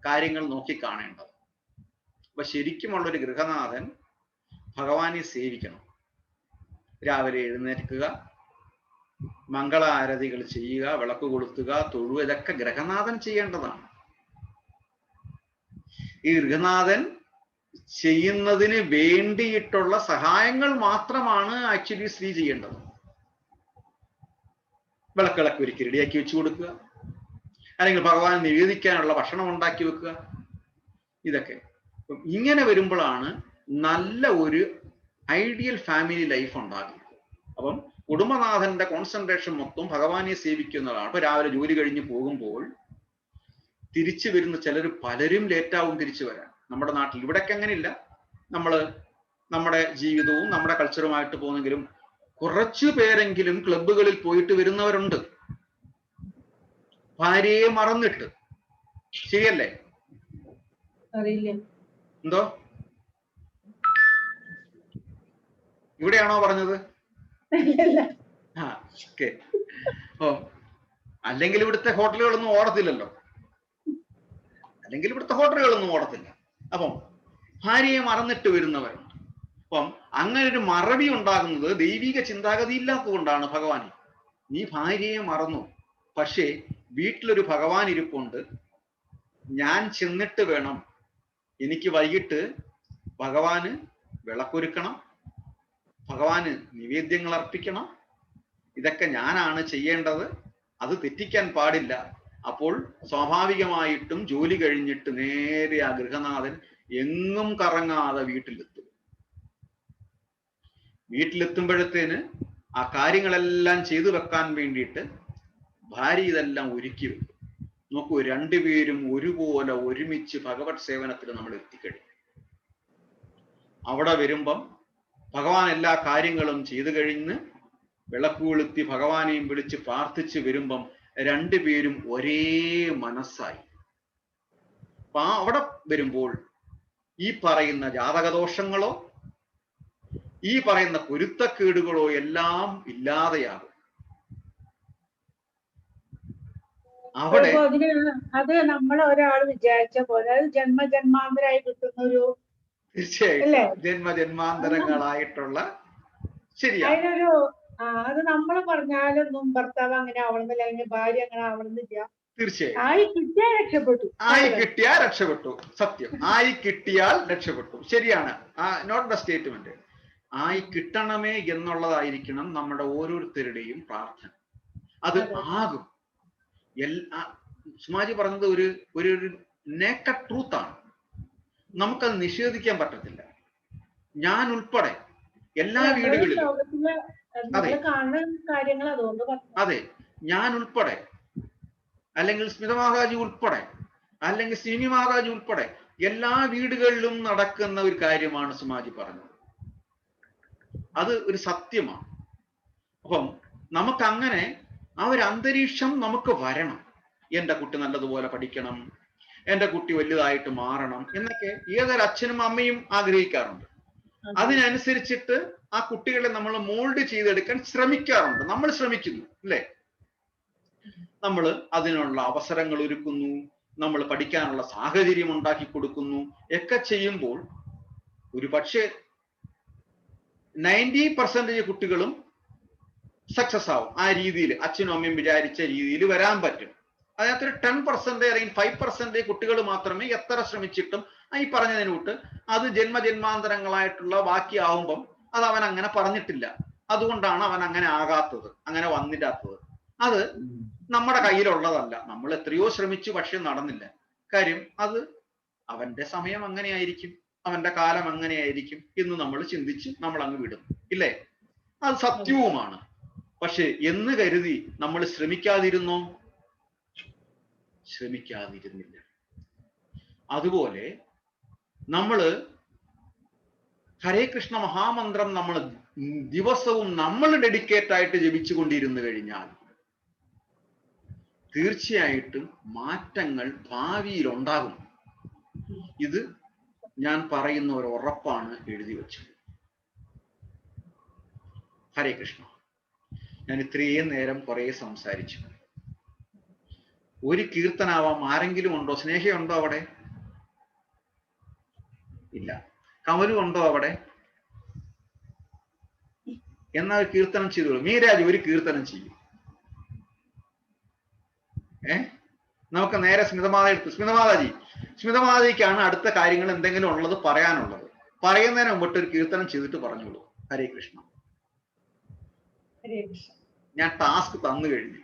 കാര്യങ്ങൾ നോക്കി കാണേണ്ടത്. അപ്പൊ ശരിക്കുമുള്ളൊരു ഗൃഹനാഥൻ ഭഗവാനെ സേവിക്കണം. രാവിലെ എഴുന്നേൽക്കുക, മംഗളാരതികൾ ചെയ്യുക, വിളക്ക് കൊളുത്തുക, തൊഴുക, ഇതൊക്കെ ഗൃഹനാഥൻ ചെയ്യേണ്ടതാണ്. ഈ ഗൃഹനാഥൻ ചെയ്യുന്നതിന് വേണ്ടിയിട്ടുള്ള സഹായങ്ങൾ മാത്രമാണ് ആക്ച്വലി സ്ത്രീ ചെയ്യേണ്ടത്. വിളക്കിളക്ക് ഒരുക്കി റെഡിയാക്കി വെച്ചു കൊടുക്കുക, അല്ലെങ്കിൽ ഭഗവാൻ നിവേദിക്കാനുള്ള ഭക്ഷണം ഉണ്ടാക്കി വെക്കുക, ഇതൊക്കെ. ഇങ്ങനെ വരുമ്പോഴാണ് നല്ല ഒരു ഐഡിയൽ ഫാമിലി ലൈഫ് ഉണ്ടാകുന്നത്. അപ്പം കുടുംബനാഥന്റെ കോൺസെൻട്രേഷൻ മൊത്തം ഭഗവാനെ സേവിക്കുന്നതാണ്. അപ്പൊ രാവിലെ ജോലി കഴിഞ്ഞ് പോകുമ്പോൾ തിരിച്ചു വരുന്ന പലരും ലേറ്റാവും തിരിച്ചു വരാൻ. നമ്മുടെ നാട്ടിൽ ഇവിടൊക്കെ അങ്ങനെയില്ല. നമ്മുടെ ജീവിതവും നമ്മുടെ കൾച്ചറുമായിട്ട് പോകുന്നെങ്കിലും കുറച്ചു പേരെങ്കിലും ക്ലബ്ബുകളിൽ പോയിട്ട് വരുന്നവരുണ്ട്, ഭാര്യയെ മറന്നിട്ട്. ശരിയല്ലേ? അറിയില്ല. എന്തോ ഇവിടെയാണോ പറഞ്ഞത്? ആ ഓക്കെ. ഓ അല്ലെങ്കിൽ ഇവിടുത്തെ ഹോട്ടലുകളൊന്നും ഓടത്തില്ലല്ലോ. അപ്പം ഭാര്യയെ മറന്നിട്ട് വരുന്നവരുണ്ട്. അപ്പം അങ്ങനെ ഒരു മറവി ഉണ്ടാകുന്നത് ദൈവിക ചിന്താഗതി ഇല്ലാത്തത് കൊണ്ടാണ്. ഭഗവാൻ, നീ ഭാര്യയെ മറന്നു, പക്ഷേ വീട്ടിലൊരു ഭഗവാൻ ഇരിപ്പുണ്ട്, ഞാൻ ചെന്നിട്ട് വേണം, എനിക്ക് വൈകിട്ട് ഭഗവാന് വിളക്കൊരുക്കണം, ഭഗവാന് നിവേദ്യങ്ങൾ അർപ്പിക്കണം, ഇതൊക്കെ ഞാനാണ് ചെയ്യേണ്ടത്, അത് തെറ്റിക്കാൻ പാടില്ല. അപ്പോൾ സ്വാഭാവികമായിട്ടും ജോലി കഴിഞ്ഞിട്ട് നേരെ ആ ഗൃഹനാഥൻ എങ്ങും കറങ്ങാതെ വീട്ടിലെത്തുമ്പോഴത്തേന് ആ കാര്യങ്ങളെല്ലാം ചെയ്തു വെക്കാൻ വേണ്ടിയിട്ട് ഭാര്യ ഇതെല്ലാം ഒരുക്കി വെക്കും. നോക്കൂ, രണ്ടുപേരും ഒരുപോലെ ഒരുമിച്ച് ഭഗവത് സേവനത്തിൽ നമ്മൾ എത്തിക്കഴിഞ്ഞു. അവിടെ വരുമ്പം ഭഗവാൻ എല്ലാ കാര്യങ്ങളും ചെയ്തു കഴിഞ്ഞ് വിളക്ക് കൊളുത്തി ഭഗവാനെയും വിളിച്ച് പ്രാർത്ഥിച്ച് വരുമ്പം രണ്ടുപേരും ഒരേ മനസ്സായി. അപ്പൊ അവിടെ വരുമ്പോൾ ഈ പറയുന്ന ജാതകദോഷങ്ങളോ ഈ പറയുന്ന പൊരുത്തക്കേടുകളോ എല്ലാം ഇല്ലാതെയാകും. അവിടെ അത് നമ്മൾ ഒരാൾ വിചാരിച്ച പോലെ അത് ജന്മജന്മാന്തരായി കിട്ടുന്ന ഒരു, തീർച്ചയായിട്ടും ജന്മജന്മാന്തരങ്ങളായിട്ടുള്ള ശരിയാണ്. അതിനൊരു അത് നമ്മൾ പറഞ്ഞാലൊന്നും ഭർത്താവ് അങ്ങനെ ആവണമെന്നില്ല, അല്ലെങ്കിൽ ഭാര്യ അങ്ങനെ ആവണമെന്നില്ല. തീർച്ചയായും ആയി കിട്ടിയാൽ രക്ഷപ്പെട്ടു. സത്യം, ആയി കിട്ടിയാൽ രക്ഷപ്പെട്ടു. ശരിയാണ്. Note the statement. ആയി കിട്ടണമേ എന്നുള്ളതായിരിക്കണം നമ്മുടെ ഓരോരുത്തരുടെയും പ്രാർത്ഥന. അത് ആകും. സുമാജി പറഞ്ഞത് ഒരു നേക്കഡ് ട്രൂത്താണ്. നമുക്കത് നിഷേധിക്കാൻ പറ്റത്തില്ല. ഞാൻ ഉൾപ്പെടെ എല്ലാ വീടുകളിലും, അതെ, ഞാൻ ഉൾപ്പെടെ, അല്ലെങ്കിൽ സ്മിത മഹാരാജി ഉൾപ്പെടെ, അല്ലെങ്കിൽ സിനി മഹാരാജി ഉൾപ്പെടെ എല്ലാ വീടുകളിലും നടക്കുന്ന ഒരു കാര്യമാണ് സുമാജി പറഞ്ഞത്. അത് ഒരു സത്യമാണ്. അപ്പം നമുക്കങ്ങനെ ആ ഒരു അന്തരീക്ഷം നമുക്ക് വരണം. എൻ്റെ കുട്ടി നല്ലതുപോലെ പഠിക്കണം, എൻ്റെ കുട്ടി വലുതായിട്ട് മാറണം എന്നൊക്കെ ഏതൊരു അച്ഛനും അമ്മയും ആഗ്രഹിക്കാറുണ്ട്. അതിനനുസരിച്ചിട്ട് ആ കുട്ടികളെ നമ്മൾ മോൾഡ് ചെയ്തെടുക്കാൻ ശ്രമിക്കാറുണ്ട്. നമ്മൾ ശ്രമിക്കുന്നു അല്ലേ? നമ്മൾ അതിനുള്ള അവസരങ്ങൾ ഒരുക്കുന്നു, നമ്മൾ പഠിക്കാനുള്ള സാഹചര്യം ഉണ്ടാക്കി കൊടുക്കുന്നു ഒക്കെ ചെയ്യുമ്പോൾ ഒരു പക്ഷേ 90% കുട്ടികളും സക്സസ് ആവും. ആ രീതിയിൽ അച്ഛനും അമ്മയും വിചാരിച്ച രീതിയിൽ വരാൻ പറ്റും. അതിനകത്തൊരു 10% അല്ലെങ്കിൽ 5% കുട്ടികൾ മാത്രമേ എത്ര ശ്രമിച്ചിട്ടും ഈ പറഞ്ഞതിന് വിട്ട് അത് ജന്മജന്മാന്തരങ്ങളായിട്ടുള്ള ബാക്കിയാവുമ്പം അത് അവൻ അങ്ങനെ പറഞ്ഞിട്ടില്ല, അതുകൊണ്ടാണ് അവൻ അങ്ങനെ ആകാത്തത്, അങ്ങനെ വന്നിടാത്തത്. അത് നമ്മുടെ കയ്യിലുള്ളതല്ല. നമ്മൾ എത്രയോ ശ്രമിച്ചു, പക്ഷെ നടന്നില്ല. കാര്യം അത് അവന്റെ സമയം അങ്ങനെയായിരിക്കും, അവന്റെ കാലം അങ്ങനെയായിരിക്കും എന്ന് നമ്മൾ ചിന്തിച്ച് നമ്മൾ അങ്ങ് വിടും, ഇല്ലേ? അത് സത്യവുമാണ്. പക്ഷെ എന്ന് കരുതി നമ്മൾ ശ്രമിക്കാതിരുന്നില്ല. അതുപോലെ നമ്മള് ഹരേ കൃഷ്ണ മഹാമന്ത്രം നമ്മൾ ദിവസവും നമ്മൾ ഡെഡിക്കേറ്റ് ആയിട്ട് ജപിച്ചു കൊണ്ടിരുന്നു കഴിഞ്ഞാൽ തീർച്ചയായിട്ടും മാറ്റങ്ങൾ ഭാവിയിൽ ഉണ്ടാകും. ഇത് ഞാൻ പറയുന്ന ഒരു ഉറപ്പാണ് എഴുതി വെച്ചത്. ഹരേ കൃഷ്ണ. ഞാൻ ഇത്രയും നേരം കുറെ സംസാരിച്ചു. ഒരു കീർത്തനാവാം ആരെങ്കിലും ഉണ്ടോ? സ്നേഹയുണ്ടോ അവിടെ? ഇല്ല. കമലു ഉണ്ടോ അവിടെ? എന്നാൽ കീർത്തനം ചെയ്തോളൂ. മീരാജ് ഒരു കീർത്തനം ചെയ്യും. നമുക്ക് നേരെ സ്മിതമാത എടുത്തു. സ്മിതമാതയ്ക്കാണ് അടുത്ത കാര്യങ്ങൾ എന്തെങ്കിലും ഉള്ളത് പറയാനുള്ളത്. പറയുന്നതിന് മുമ്പിട്ട് ഒരു കീർത്തനം ചെയ്തിട്ട് പറഞ്ഞോളൂ. ഹരേ കൃഷ്ണ. ഞാൻ ടാസ്ക് തന്നു കഴിഞ്ഞു.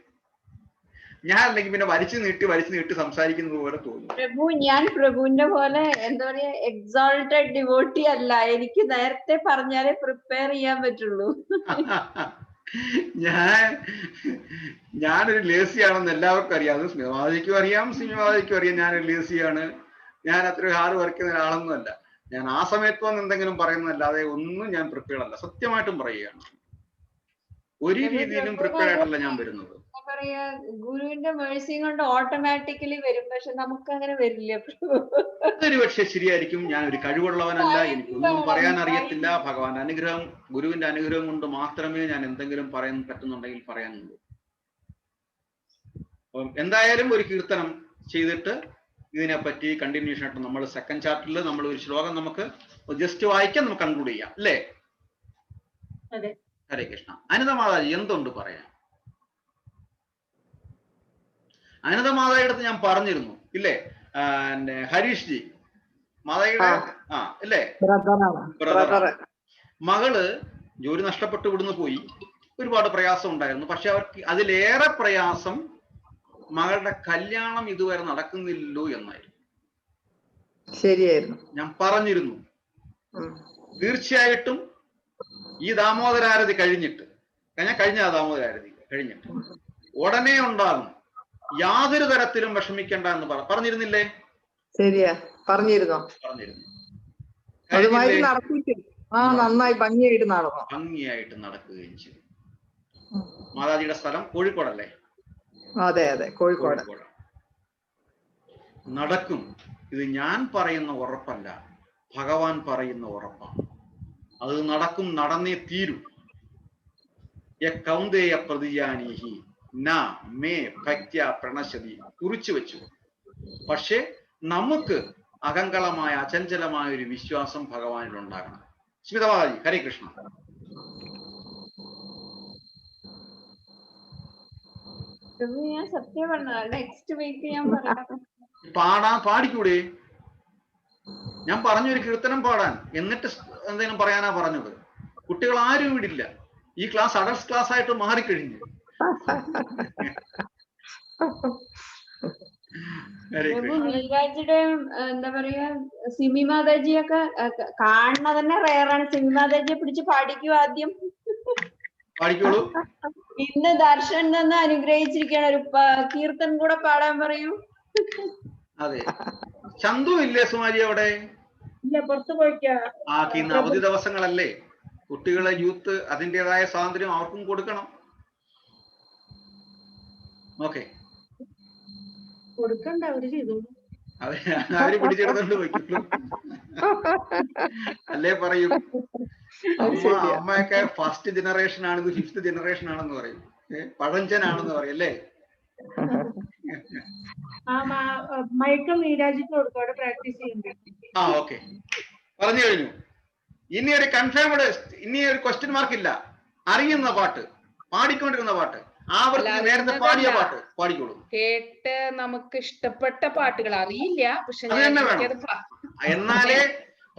ഞാൻ അല്ലെങ്കിൽ പിന്നെ വലിച്ചു നീട്ടി സംസാരിക്കുന്നത് പോലെ തോന്നും. പ്രഭു, ഞാൻ പ്രഭുവിന്റെ പോലെ എന്താ പറയാ എക്സോൾട്ടഡ് ഡിവോട്ടി അല്ല. എനിക്ക് നേരത്തെ പറഞ്ഞാലേ പ്രിപ്പയർ ചെയ്യാൻ പറ്റുള്ളൂ. ഞാനൊരു ലേസിയാണെന്ന് എല്ലാവർക്കും അറിയാം. അത് സ്മിതമാതയ്ക്കും അറിയാം, സിനിമാതയ്ക്കും അറിയാം ഞാനൊരു ലേസിയാണ്. ഞാൻ അത്ര ഹാർഡ് വർക്ക് ചെയ്യുന്ന ഒരാളൊന്നും അല്ല. ഞാൻ ആ സമയത്ത് വന്ന് എന്തെങ്കിലും പറയുന്നതല്ലാതെ ഒന്നും ഞാൻ പ്രിപ്പയർഡ് അല്ല. സത്യമായിട്ടും പറയുകയാണ്. ഒരു രീതിയിലും പ്രിപ്പയർ ആയിട്ടല്ല ഞാൻ വരുന്നത്. എന്താ പറയാ, ഗുരുവിന്റെ മേഴ്സി കൊണ്ട് ഓട്ടോമാറ്റിക്കലി വരും, പക്ഷെ നമുക്ക് അങ്ങനെ വരില്ല. അതൊരു പക്ഷെ ശരിയായിരിക്കും. ഞാൻ ഒരു കഴിവുള്ളവനല്ല, എനിക്കൊന്നും പറയാൻ അറിയത്തില്ല. ഭഗവാൻ അനുഗ്രഹം, ഗുരുവിന്റെ അനുഗ്രഹം കൊണ്ട് മാത്രമേ ഞാൻ എന്തെങ്കിലും പറയാൻ പറ്റുന്നുണ്ടെങ്കിൽ പറയാനുള്ളൂ. അപ്പം എന്തായാലും ഒരു കീർത്തനം ചെയ്തിട്ട് ഇതിനെപ്പറ്റി കണ്ടിന്യൂഷൻ ആയിട്ട് നമ്മൾ സെക്കൻഡ് ചാപ്റ്ററിൽ നമ്മൾ ഒരു ശ്ലോകം നമുക്ക് ജസ്റ്റ് വായിക്കാൻ നമുക്ക് കൺക്ലൂഡ് ചെയ്യാം അല്ലേ? അതെ. ഹരേ കൃഷ്ണ. അനിത മാതാജി എന്തുണ്ട് പറയാൻ? അനിത മാതാജിയുടെ അടുത്ത് ഞാൻ പറഞ്ഞിരുന്നു ഇല്ലേ, ഹരീഷ് ജി മാതാജിയുടെ ഇല്ലേ ബ്രദർ, മകള് ജോലി നഷ്ടപ്പെട്ട് ഇവിടുന്ന് പോയി. ഒരുപാട് പ്രയാസം ഉണ്ടായിരുന്നു. പക്ഷെ അവർക്ക് അതിലേറെ പ്രയാസം മകളുടെ കല്യാണം ഇതുവരെ നടക്കുന്നില്ലല്ലോ എന്നായിരുന്നു. ശരിയായിരുന്നു, ഞാൻ പറഞ്ഞിരുന്നു. തീർച്ചയായിട്ടും ഈ ദാമോദരാരതി കഴിഞ്ഞിട്ട്, കഴിഞ്ഞ ദാമോദരാരതി കഴിഞ്ഞിട്ട് ഉടനെ ഉണ്ടാകും. യാതൊരു തരത്തിലും വിഷമിക്കേണ്ട എന്ന് പറഞ്ഞിരുന്നില്ലേ? ശരിയാ, പറഞ്ഞിരുന്നു. അതുമായി നടത്തിയിട്ട് നന്നായി ഭംഗിയായിട്ട് നടക്കുകയും ചെയ്തു. മാതാജിയുടെ സ്ഥലം കോഴിക്കോടല്ലേ? അതെ അതെ, കോഴിക്കോട്. നടക്കും. ഇത് ഞാൻ പറയുന്ന ഉറപ്പല്ല, ഭഗവാൻ പറയുന്ന ഉറപ്പാണ്. അത് നടക്കും, നടന്നേ തീരും. കൗന്ദേയ പ്രതിജാനീഹി ന മേ ഭക്ത്യ പ്രണശതി കുറിച്ചു വെച്ചു. പക്ഷെ നമുക്ക് അകങ്കളമായ അചഞ്ചലമായ ഒരു വിശ്വാസം ഭഗവാനിൽ ഉണ്ടാകണം. സ്മിതവാദി, ഹരേ കൃഷ്ണ. ഞാൻ സത്യം പറഞ്ഞ നെക്സ്റ്റ് വീക്ക് ഞാൻ പറയാം. പാടിക്കൂടെ? ഞാൻ പറഞ്ഞൊരു കീർത്തനം പാടാൻ, എന്നിട്ട് എന്തെങ്കിലും പറയാനാ പറഞ്ഞത്. കുട്ടികൾ ആരും വിടില്ല. ഈ ക്ലാസ് അഡൽസ് ക്ലാസ് ആയിട്ട് മാറിക്കഴിഞ്ഞു. നീരാജിയുടെ എന്താ പറയാ, സിമി മാതാജിയൊക്കെ കാണുന്ന തന്നെ റയറാണ്. സിമി മാതാജിയെ പിടിച്ച് പാടിക്കൂ ആദ്യം. പാടിക്കോളൂ. ഇന്ന് ദർശൻ തന്നെ അനുഗ്രഹിച്ചിരിക്കുകയാണ്. ഒരു കീർത്തൻ കൂടെ പാടാൻ പറയൂ. അതെ, ചന്തു ഇല്ലേ സുമാരി അവിടെ? ഇല്ല, പുറത്തു പോയിക്കാ. ഇന്ന് അവധി ദിവസങ്ങളല്ലേ, കുട്ടികളെ യൂത്ത് അതിൻ്റെതായ സ്വാതന്ത്ര്യം അവർക്കും കൊടുക്കണം. ഓക്കെ, കൊടുക്കണ്ട, അവര് ചെയ്തു. അവര് പിടിച്ചെടുത്തോണ്ട് പോയിക്കുള്ളൂ അല്ലേ പറയും. അമ്മയൊക്കെ ഫസ്റ്റ് ജനറേഷൻ ആണ്, ഇത് ഫിഫ്ത് ജനറേഷൻ ആണെന്ന് പറയും, പഴഞ്ചനാണെന്ന് പറയും അല്ലേ? മൈക്കം നീരാജിക്ക് കൊടുക്കും, അവിടെ പ്രാക്ടീസ് ചെയ്യുന്നുണ്ട്. ഓക്കെ, പറഞ്ഞു കഴിഞ്ഞു. ഇനി ഒരു കൺഫേംഡ്, ഇനി ഒരു ക്വസ്റ്റ്യൻ മാർക്ക് ഇല്ല. അറിയുന്ന പാട്ട്, പാടിക്കൊണ്ടിരുന്ന പാട്ട്, നേരത്തെ പാടിയ പാട്ട് പാടിക്കോളൂ. കേട്ട് നമുക്ക് ഇഷ്ടപ്പെട്ട പാട്ടുകൾ അറിയില്ല, പക്ഷെ എന്നാലേ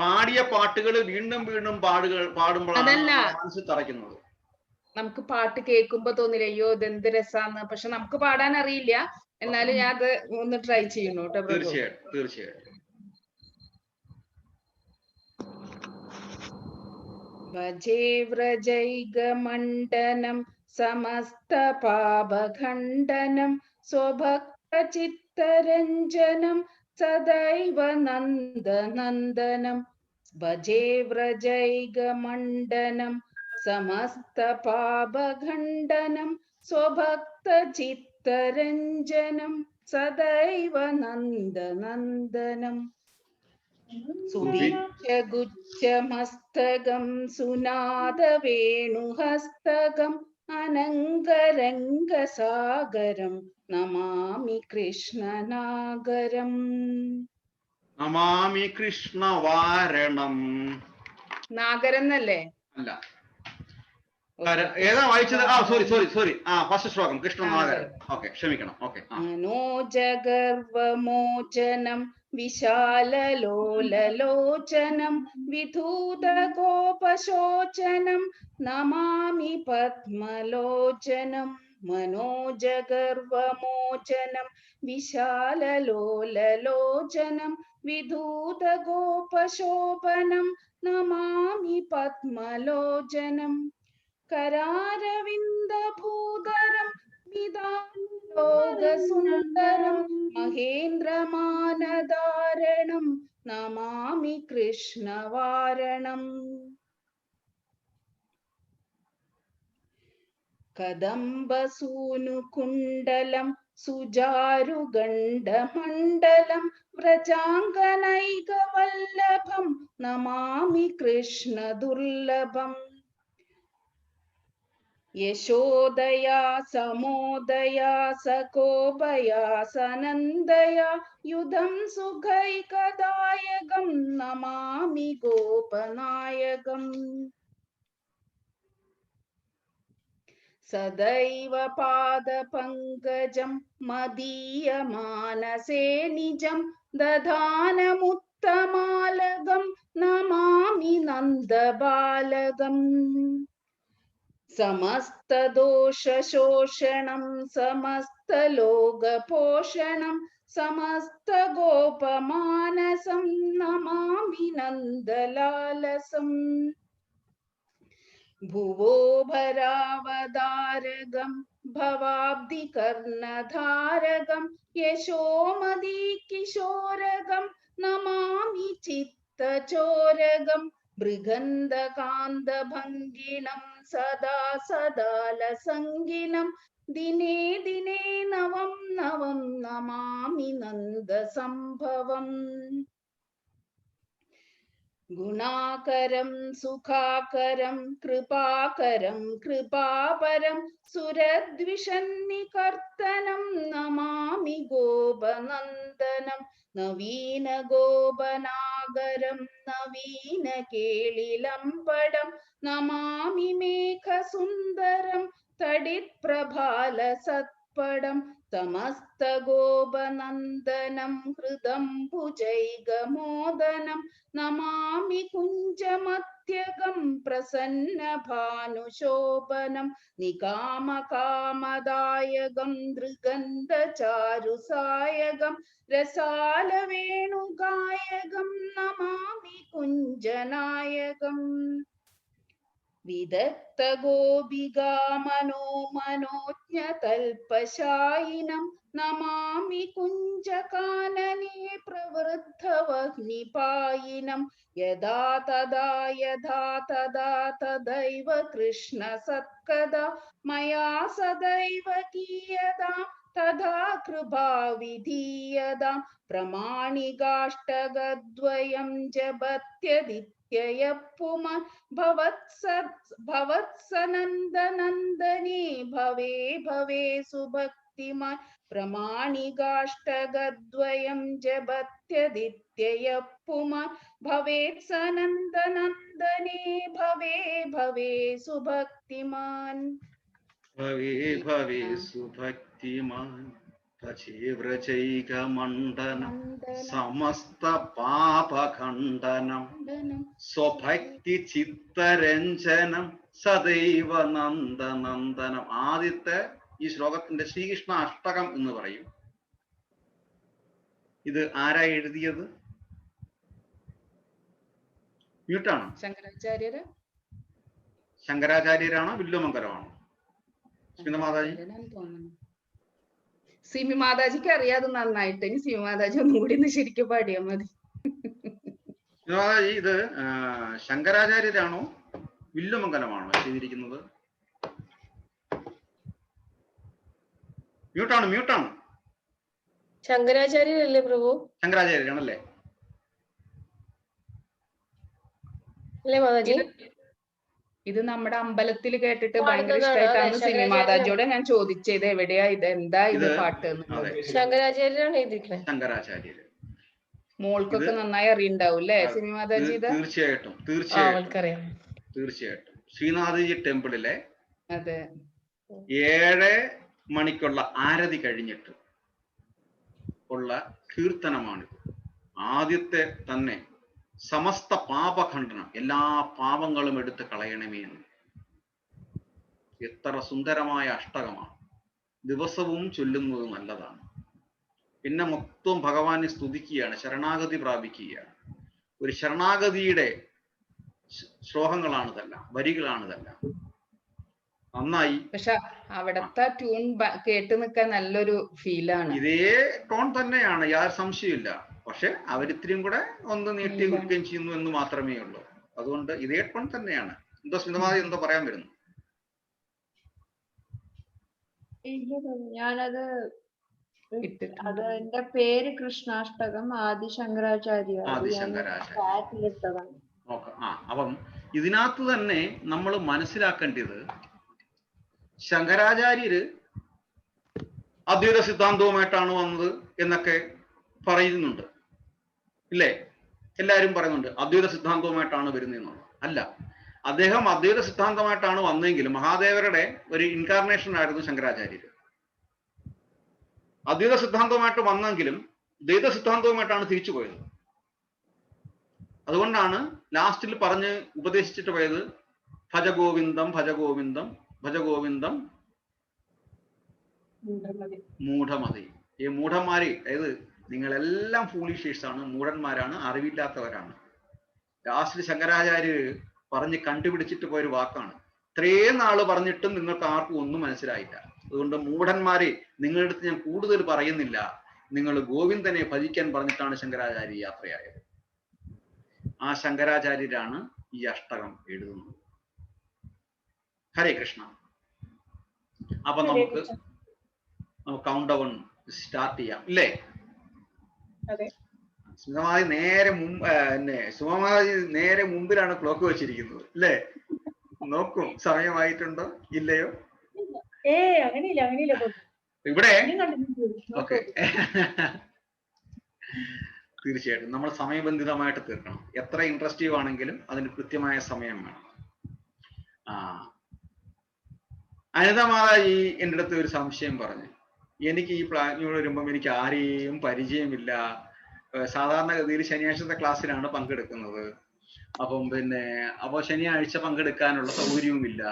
പാടിയ പാട്ടുകൾ വീണ്ടും വീണ്ടും പാടുമ്പോഴാണ് മനസ്സിൽ തറയ്ക്കുന്നത്. നമുക്ക് പാട്ട് കേൾക്കുമ്പോ തോന്നില്ല അയ്യോ ഇതെന്ത് രസാന്ന്, പക്ഷെ നമുക്ക് പാടാൻ അറിയില്ല. എന്നാലും ഞാൻ അത് ഒന്ന് ട്രൈ ചെയ്യുന്നു കേട്ടോ. തീർച്ചയായിട്ടും തീർച്ചയായിട്ടും. ഭജേ വ്രജൈകമണ്ഡനം സമസ്ത പാപഖണ്ഡനം സ്വഭക്ത ചിത്തരഞ്ജനം സദൈവ നന്ദനന്ദനം. ഭജേ വ്രജൈകമണ്ഡനം സമസ്ത പാപഖണ്ഡനം സ്വഭക്ത ചിത്തരഞ്ജനം സദൈവ നന്ദനന്ദനം. സുദിച്ഛഗുച്ഛമസ്തകം സുനാദവേണുഹസ്തകം അനംഗരംഗസാഗരം നമാമി കൃഷ്ണനാഗരം. നമാമി കൃഷ്ണവാരണം. നാഗരം എന്നല്ലേ? അല്ല, ഏതാ വായിച്ചത്? സോറി ഫസ്റ്റ് ശ്ലോകം കൃഷ്ണനാഗരം. ഓക്കെ, ക്ഷമിക്കണം. ഓക്കെ. മനോജഗർവമോചനം വിശാലലോലലോചനം വിധൂതഗോപശോചനം നമാമി പത്മലോചനം. മനോജഗർവമോചനം വിശാലലോലലോചനം വിധൂതഗോപശോഭനം നമാമി പത്മലോചനം. കരാരവിന്ദഭൂതരം വിദാലോകസുന്ദരം മഹേന്ദ്രമാനധാരണം നമാമി കൃഷ്ണവാരണം. കദംബസൂനു കുണ്ടലം സുജാരുഗണ്ഡമണ്ഡലം വ്രജാംഗനൈകവല്ലഭം നമാമി കൃഷ്ണ ദുർലഭം. യശോദയാ സമോദയാ സകോപയാ സനന്ദയാ യുധം സുഖൈകദായകം നമാമി ഗോപനായകം. സദൈവ പാദപങ്കജം മദീയമാനസേ നിജം ദധാനമുത്തമാലകം നമാമി നന്ദബാലകം. സമസ്തദോഷശോഷണം സമസ്തലോകപോഷണം സമസ്തഗോപമാനസം നമാമി നന്ദലാലസം. ഭുവോ ഭരാവതാരകം ഭവാബ്ദികർണധാരകം യശോമതി കിശോരകം നമാമി ചിത്തചോരകം. മൃഗന്ധകാന്തഭംഗിണം സദാ സദാലസംഗിനം ദിനേ ദിനേ നവം നവം നമാമി നന്ദസംഭവം. ഗുണാകരം സുഖാകരം കൃപാകരം കൃപാപരം സുരദ്വിഷന്നികർത്തനം നമാമി ഗോപനന്ദനം. നവീന ഗോപനാഗരം നവീന കേളിലംപടം നമാമി മേഘസുന്ദരം തടിത് പ്രഭാല സത്പടം. സമസ്ത ഗോപനന്ദനം ഹൃദം ഭുജൈകമോദനം നമാമി കുഞ്ചമത്യകം പ്രസന്ന ഭാനുശോഭനം. നികാമകാമദായകം ദൃഗന്ധചാരുസായകം രസാലവേണുഗായകം നമാമി കുഞ്ചനായകം. വിദഗ്ധ ഗോപികാ മനോജ്ഞതൽപശായിനം നമാമി കുഞ്ചകാനനെ പ്രവൃദ്ധവഹ്നിപായിനം. യഥാ തഥാ തദൈവ കൃഷ്ണ സത്കഥാ മയാ സദൈവ ഗീയതാം തഥാ കൃപാ വിധീയതാം. പ്രമാണികാഷ്ടകദ്വയം ജപത്യദിത്യയഃ ഭവത്സനന്ദനന്ദനേ ഭവേ ഭവേ സുഭക്തിമാൻ. പ്രമാണികാഷ്ടകദ്വയം ജപത്യദിത്യയഃ ഭവേത് സനന്ദനന്ദനേ ഭവേ ഭവേ സുഭക്തിമാൻ. ഭവേ ഭവേ സുഭക്തിമാൻ വ്രജൈകമണ്ഡനം സമസ്ത പാപഖണ്ഡനം സ്വഭക്തി ചിത്തരഞ്ജനം സദൈവ നന്ദനന്ദനം. ആദ്യത്തെ ഈ ശ്ലോകത്തിന്റെ ശ്രീകൃഷ്ണ അഷ്ടകം എന്ന് പറയും. ഇത് ആരാ എഴുതിയത്? മ്യൂട്ടാണോ? ശങ്കരാചാര്യരാണോ വില്ലുമംഗലമാണോ? സ്മിത മാതാജി? സിമി മാതാജിക്ക് അറിയാതെ നന്നായിട്ട്. ഇനി സിമി മാതാജി ഒന്നും കൂടി ഒന്ന് ശരിക്കും പാടിയാ മതി. മാതാജി ഇത് ശങ്കരാചാര്യരാണോ വില്ലുമംഗലമാണോ ചെയ്തിരിക്കുന്നത്? മ്യൂട്ടാണ്. ശങ്കരാചാര്യരല്ലേ പ്രഭു? ശങ്കരാചാര്യരാണല്ലേ? അല്ലേ മാതാജി? ഇത് നമ്മുടെ അമ്പലത്തിൽ കേട്ടിട്ട് ഭയങ്കര ഇഷ്ടമായിട്ടാണ് സിമി മാതാജിയോട് ഞാൻ ചോദിച്ചത് എവിടെയാ ഇത്, എന്താ ഇത് പാട്ട്. ശങ്കരാചാര്യരാണ് എഴുതിയിട്ടുള്ളത്. ശങ്കരാചാര്യര്. മോൾക്കൊക്കെ നന്നായി അറിയണ്ടാവും അല്ലേ സിമി മാതാജി? ഇത് തീർച്ചയായിട്ടും ശ്രീനാഥജി ടെമ്പിളിലെ അതെ 7 മണിക്കുള്ള ആരതി കഴിഞ്ഞിട്ട് ഉള്ള കീർത്തനമാണിത്. ആദ്യത്തെ തന്നെ സമസ്ത പാപഖണ്ഡനം, എല്ലാ പാപങ്ങളും എടുത്ത് കളയണമേ എന്ന്. എത്ര സുന്ദരമായ അഷ്ടകമാണ്. ദിവസവും ചൊല്ലുന്നത് നല്ലതാണ്. പിന്നെ മൊത്തം ഭഗവാനെ സ്തുതിക്കുകയാണ്, ശരണാഗതി പ്രാപിക്കുകയാണ്. ഒരു ശരണാഗതിയുടെ ശ്ലോകങ്ങളാണിതെല്ലാം, വരികളാണിതെല്ലാം. നന്നായി. പക്ഷെ അവിടത്തെ ട്യൂൺ കേട്ട് നിൽക്കാൻ നല്ലൊരു ഫീലാണ്. ഇതേ ടോൺ തന്നെയാണ്, യാതൊരു സംശയമില്ല. പക്ഷെ അവരിത്തിരിയും കൂടെ ഒന്ന് നീട്ടി കുറിക്കുകയും ചെയ്യുന്നു എന്ന് മാത്രമേ ഉള്ളൂ. അതുകൊണ്ട് ഇതേ ടോൺ തന്നെയാണ്. എന്തോ സ്മിതമാതി എന്തോ പറയാൻ വരുന്നു? ഞാനത് ഇട്ടിട്ടുണ്ട്. അത് എന്റെ പേര് കൃഷ്ണാഷ്ടകം ആദിശങ്കരാചാര്യ. ആദിശങ്കരാചാര്യ. ചാറ്റിലിട്ടതാണ്. ഓക്കെ. അപ്പം ഇതിനകത്ത് തന്നെ നമ്മൾ മനസ്സിലാക്കേണ്ടത് ശങ്കരാചാര്യര് അദ്വൈത സിദ്ധാന്തവുമായിട്ടാണ് വന്നത് എന്നൊക്കെ പറയുന്നുണ്ട്, ഇല്ലേ? എല്ലാവരും പറയുന്നുണ്ട് അദ്വൈത സിദ്ധാന്തവുമായിട്ടാണ് വരുന്നതെന്നുള്ളത്. അല്ല, അദ്ദേഹം അദ്വൈത സിദ്ധാന്തമായിട്ടാണ് വന്നെങ്കിലും മഹാദേവരുടെ ഒരു ഇൻകാർണേഷൻ ആയിരുന്നു ശങ്കരാചാര്യര്. അദ്വൈത സിദ്ധാന്തവുമായിട്ട് വന്നെങ്കിലും ദ്വൈത സിദ്ധാന്തവുമായിട്ടാണ് തിരിച്ചു പോയത്. അതുകൊണ്ടാണ് ലാസ്റ്റിൽ പറഞ്ഞ് ഉപദേശിച്ചിട്ട് പോയത് ഭജഗോവിന്ദം ഭജഗോവിന്ദം ഭജഗോവിന്ദം മൂഢമതി. ഈ മൂഢന്മാര്, അതായത് നിങ്ങളെല്ലാം ഫൂളിഷേഴ്സ് ആണ്, മൂഢന്മാരാണ്, അറിവില്ലാത്തവരാണ്. ലാസ്റ്റിൽ ശങ്കരാചാര്യര് പറഞ്ഞ് കണ്ടുപിടിച്ചിട്ട് പോയൊരു വാക്കാണ്. ഇത്രയും നാള് പറഞ്ഞിട്ടും നിങ്ങൾക്ക് ആർക്കും ഒന്നും മനസ്സിലായില്ല. അതുകൊണ്ട് മൂഢന്മാരെ, നിങ്ങളുടെ അടുത്ത് ഞാൻ കൂടുതൽ പറയുന്നില്ല, നിങ്ങൾ ഗോവിന്ദനെ ഭജിക്കാൻ പറഞ്ഞിട്ടാണ് ശങ്കരാചാര്യ യാത്രയായത്. ആ ശങ്കരാചാര്യരാണ് ഈ അഷ്ടകം എഴുതുന്നത്. ഹരേ കൃഷ്ണ. അപ്പൊ നമുക്ക് കൗണ്ട് ഡൗൺ സ്റ്റാർട്ട് ചെയ്യാം, ഇല്ലേ? സുമമാജി നേരെ മുമ്പിലാണ് ക്ലോക്ക് വെച്ചിരിക്കുന്നത്, അല്ലേ? നോക്കും സമയമായിട്ടുണ്ടോ ഇല്ലയോ? അങ്ങനെയില്ല ഇവിടെ ഓക്കെ. തീർച്ചയായിട്ടും നമ്മൾ സമയബന്ധിതമായിട്ട് തീർക്കണം. എത്ര ഇൻട്രസ്റ്റീവ് ആണെങ്കിലും അതിന് കൃത്യമായ സമയം വേണം. അനിത മാതാജി എൻ്റെ അടുത്ത് ഒരു സംശയം പറഞ്ഞു. എനിക്ക് ഈ പ്ലാനിനോട് വരുമ്പം എനിക്ക് ആരെയും പരിചയമില്ല. സാധാരണഗതിയിൽ ശനിയാഴ്ചത്തെ ക്ലാസ്സിലാണ് പങ്കെടുക്കുന്നത്. അപ്പം അപ്പോൾ ശനിയാഴ്ച പങ്കെടുക്കാനുള്ള സൗകര്യവുമില്ല.